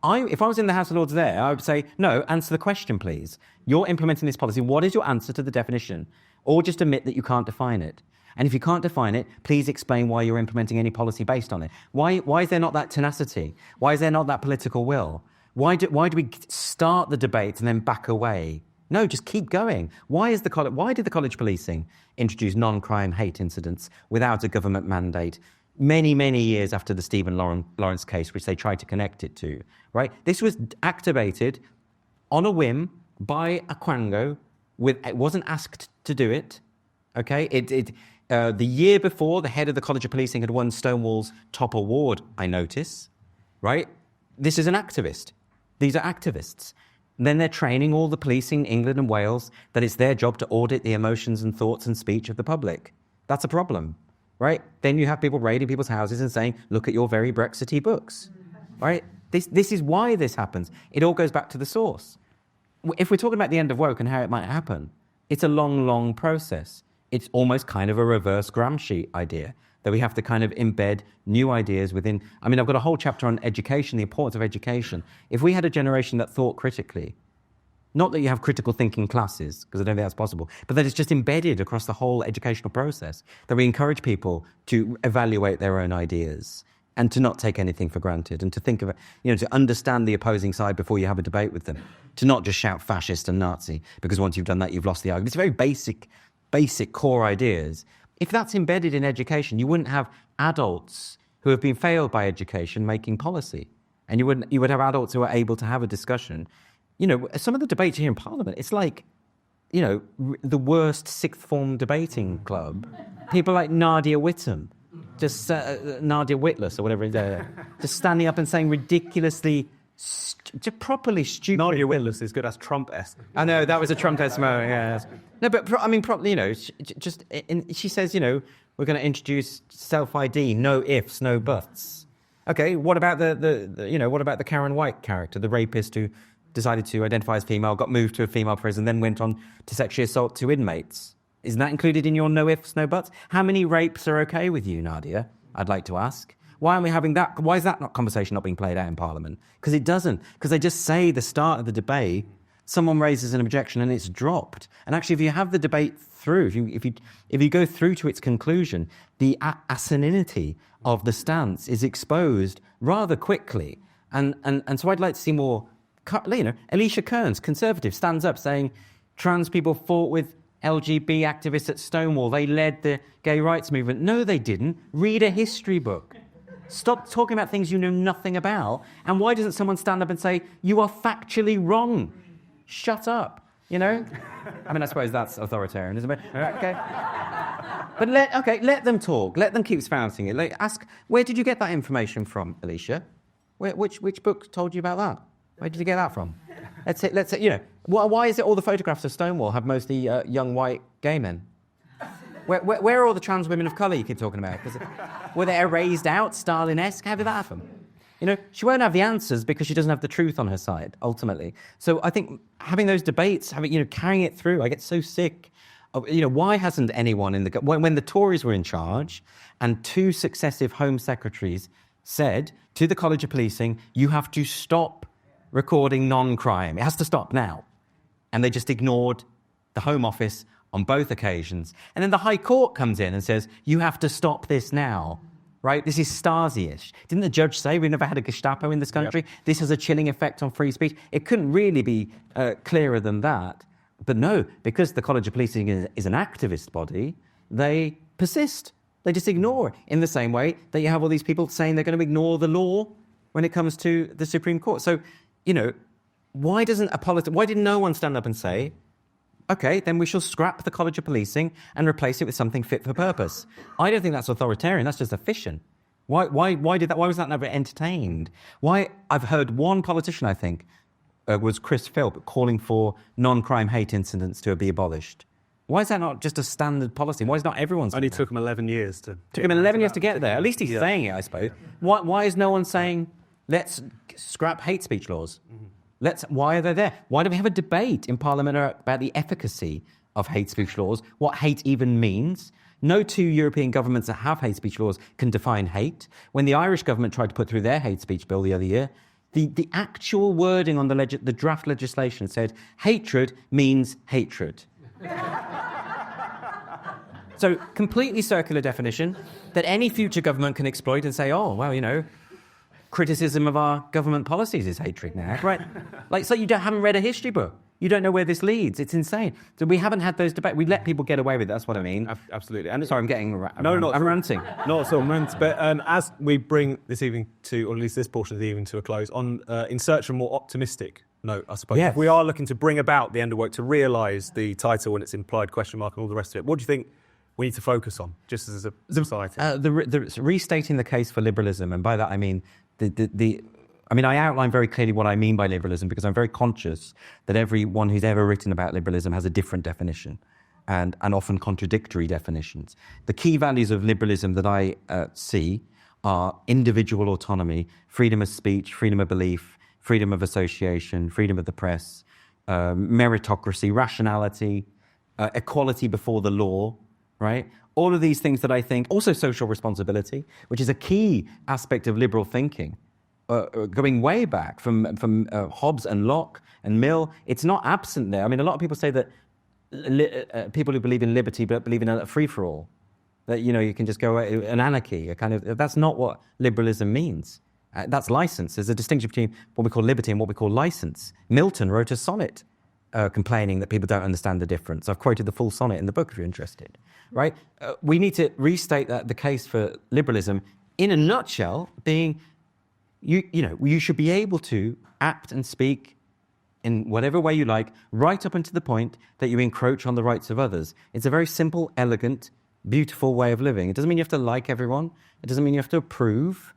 If I was in the House of Lords there, I would say, no, answer the question, please. You're implementing this policy. What is your answer to the definition? Or just admit that you can't define it. And if you can't define it, please explain why you're implementing any policy based on it. Why is there not that tenacity? Why is there not that political will? Why do we start the debate and then back away? No, just keep going. Why did the College Policing introduce non-crime hate incidents without a government mandate many, many years after the Stephen Lawrence case, which they tried to connect it to, right? This was activated on a whim by a quango. It wasn't asked to do it, okay? The year before, the head of the College of Policing had won Stonewall's top award, I notice, right? This is an activist. These are activists. And then they're training all the police in England and Wales that it's their job to audit the emotions and thoughts and speech of the public. That's a problem, right? Then you have people raiding people's houses and saying, look at your very Brexity books, right? This is why this happens. It all goes back to the source. If we're talking about the end of woke and how it might happen, it's a long, long process. It's almost kind of a reverse Gramsci idea, that we have to kind of embed new ideas within... I mean, I've got a whole chapter on education, the importance of education. If we had a generation that thought critically, not that you have critical thinking classes, because I don't think that's possible, but that it's just embedded across the whole educational process, that we encourage people to evaluate their own ideas and to not take anything for granted, and to think of it, to understand the opposing side before you have a debate with them, to not just shout fascist and Nazi, because once you've done that, you've lost the argument. It's very basic core ideas. If that's embedded in education, you wouldn't have adults who have been failed by education making policy. And you would have adults who are able to have a discussion. Some of the debates here in Parliament, it's like, the worst sixth form debating club. People like Nadia Whittam, just Nadia Witless or whatever it is, just standing up and saying ridiculously, just properly stupid. Nadia Witless is good as Trump-esque. I know, that was a Trump-esque moment, yeah. No, but I mean, she says, we're going to introduce self-ID, no ifs, no buts. Okay, what about what about the Karen White character, the rapist who decided to identify as female, got moved to a female prison, then went on to sexually assault 2 inmates? Isn't that included in your no ifs, no buts? How many rapes are okay with you, Nadia? I'd like to ask. Why aren't we having that? Why is that conversation not being played out in Parliament? Because it doesn't. Because they just say the start of the debate, someone raises an objection and it's dropped. And actually, if you have the debate through, if you go through to its conclusion, the asininity of the stance is exposed rather quickly. And so I'd like to see more, Alicia Kearns, Conservative, stands up saying trans people fought with LGBT activists at Stonewall. They led the gay rights movement. No, they didn't. Read a history book. Stop talking about things you know nothing about. And why doesn't someone stand up and say, you are factually wrong? Shut up, I mean, I suppose that's authoritarian, isn't it? Okay. But let them talk. Let them keep spouting it. Ask, where did you get that information from, Alicia? Which book told you about that? Where did you get that from? Let's say, why is it all the photographs of Stonewall have mostly young white gay men? Where are all the trans women of colour you keep talking about? Were they erased out, Stalin-esque? How did that happen? She won't have the answers because she doesn't have the truth on her side, ultimately. So I think having those debates, carrying it through, I get so sick of, why hasn't anyone when the Tories were in charge and 2 successive Home Secretaries said to the College of Policing, you have to stop recording non-crime. It has to stop now. And they just ignored the Home Office on both occasions. And then the High Court comes in and says, you have to stop this now, right? This is Stasi-ish. Didn't the judge say we've never had a Gestapo in this country? Yep. This has a chilling effect on free speech. It couldn't really be clearer than that. But no, because the College of Policing is an activist body, they persist. They just ignore it in the same way that you have all these people saying they're going to ignore the law when it comes to the Supreme Court. So, why didn't no one stand up and say, OK, then we shall scrap the College of Policing and replace it with something fit for purpose? I don't think that's authoritarian. That's just efficient. Why was that never entertained? I've heard one politician, I think, was Chris Philp, calling for non-crime hate incidents to be abolished. Why is that not just a standard policy? Why is not everyone's? Only took him 11 years to. Took him 11 years to get there. At least he's saying it, I suppose. Why is no one saying, let's scrap hate speech laws? Why are they there? Why do we have a debate in Parliament about the efficacy of hate speech laws? What hate even means? No 2 European governments that have hate speech laws can define hate. When the Irish government tried to put through their hate speech bill the other year, the actual wording on the draft legislation said, hatred means hatred. So completely circular definition that any future government can exploit and say, oh, well, criticism of our government policies is hatred now, right? So you haven't read a history book. You don't know where this leads. It's insane. So we haven't had those debates. We let people get away with it. That's what I mean. Absolutely. And sorry, I'm getting I'm ranting. Not at all, but as we bring this evening to, or at least this portion of the evening to a close, in search of a more optimistic note, I suppose. Yes. If we are looking to bring about the end of woke, to realise the title and its implied question mark and all the rest of it, what do you think we need to focus on, just as a society? The restating the case for liberalism, and by that I mean I outline very clearly what I mean by liberalism because I'm very conscious that everyone who's ever written about liberalism has a different definition and often contradictory definitions. The key values of liberalism that I see are individual autonomy, freedom of speech, freedom of belief, freedom of association, freedom of the press, meritocracy, rationality, equality before the law, right? All of these things that I think, also social responsibility, which is a key aspect of liberal thinking, going way back from Hobbes and Locke and Mill. It's not absent there. I mean, a lot of people say that people who believe in liberty but believe in a free-for-all, that, you can just go an anarchy, that's not what liberalism means. That's license. There's a distinction between what we call liberty and what we call license. Milton wrote a sonnet complaining that people don't understand the difference. I've quoted the full sonnet in the book if you're interested. Right? We need to restate the case for liberalism in a nutshell, being you should be able to act and speak in whatever way you like, right up until the point that you encroach on the rights of others. It's a very simple, elegant, beautiful way of living. It doesn't mean you have to like everyone. It doesn't mean you have to approve.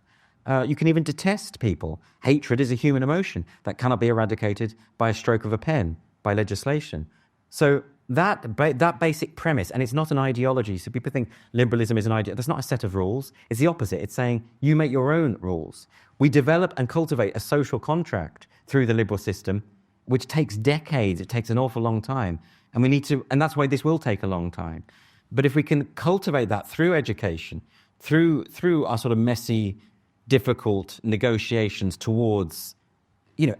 You can even detest people. Hatred is a human emotion that cannot be eradicated by a stroke of a pen, by legislation. So that basic premise, and it's not an ideology, so people think liberalism is an idea. That's not a set of rules. It's the opposite. It's saying you make your own rules. We develop and cultivate a social contract through the liberal system, which takes decades. It takes an awful long time. And we need to, and that's why this will take a long time. But if we can cultivate that through education, through our sort of messy, difficult negotiations towards,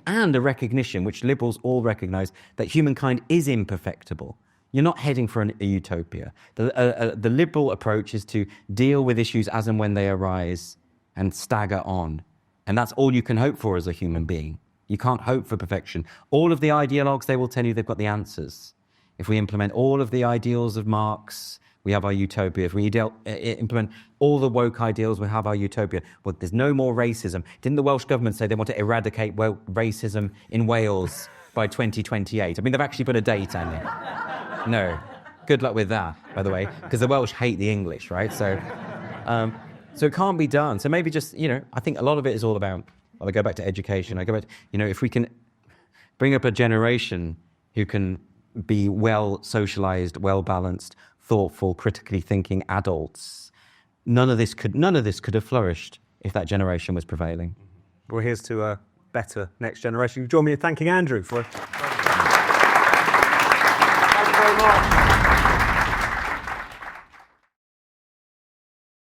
and a recognition, which liberals all recognise, that humankind is imperfectible. You're not heading for a utopia. The liberal approach is to deal with issues as and when they arise and stagger on. And that's all you can hope for as a human being. You can't hope for perfection. All of the ideologues, they will tell you they've got the answers. If we implement all of the ideals of Marx, we have our utopia. If we implement all the woke ideals, we have our utopia. Well, there's no more racism. Didn't the Welsh government say they want to eradicate racism in Wales by 2028? I mean, they've actually put a date on it. No. Good luck with that, by the way, because the Welsh hate the English, right? So it can't be done. So maybe just, I think a lot of it is all about, I go back to education. I go back to, if we can bring up a generation who can be well socialized, well balanced, thoughtful, critically thinking adults, none of this could have flourished if that generation was prevailing. Well, here's to a better next generation. Join me in thanking Andrew for it. Thank you very much.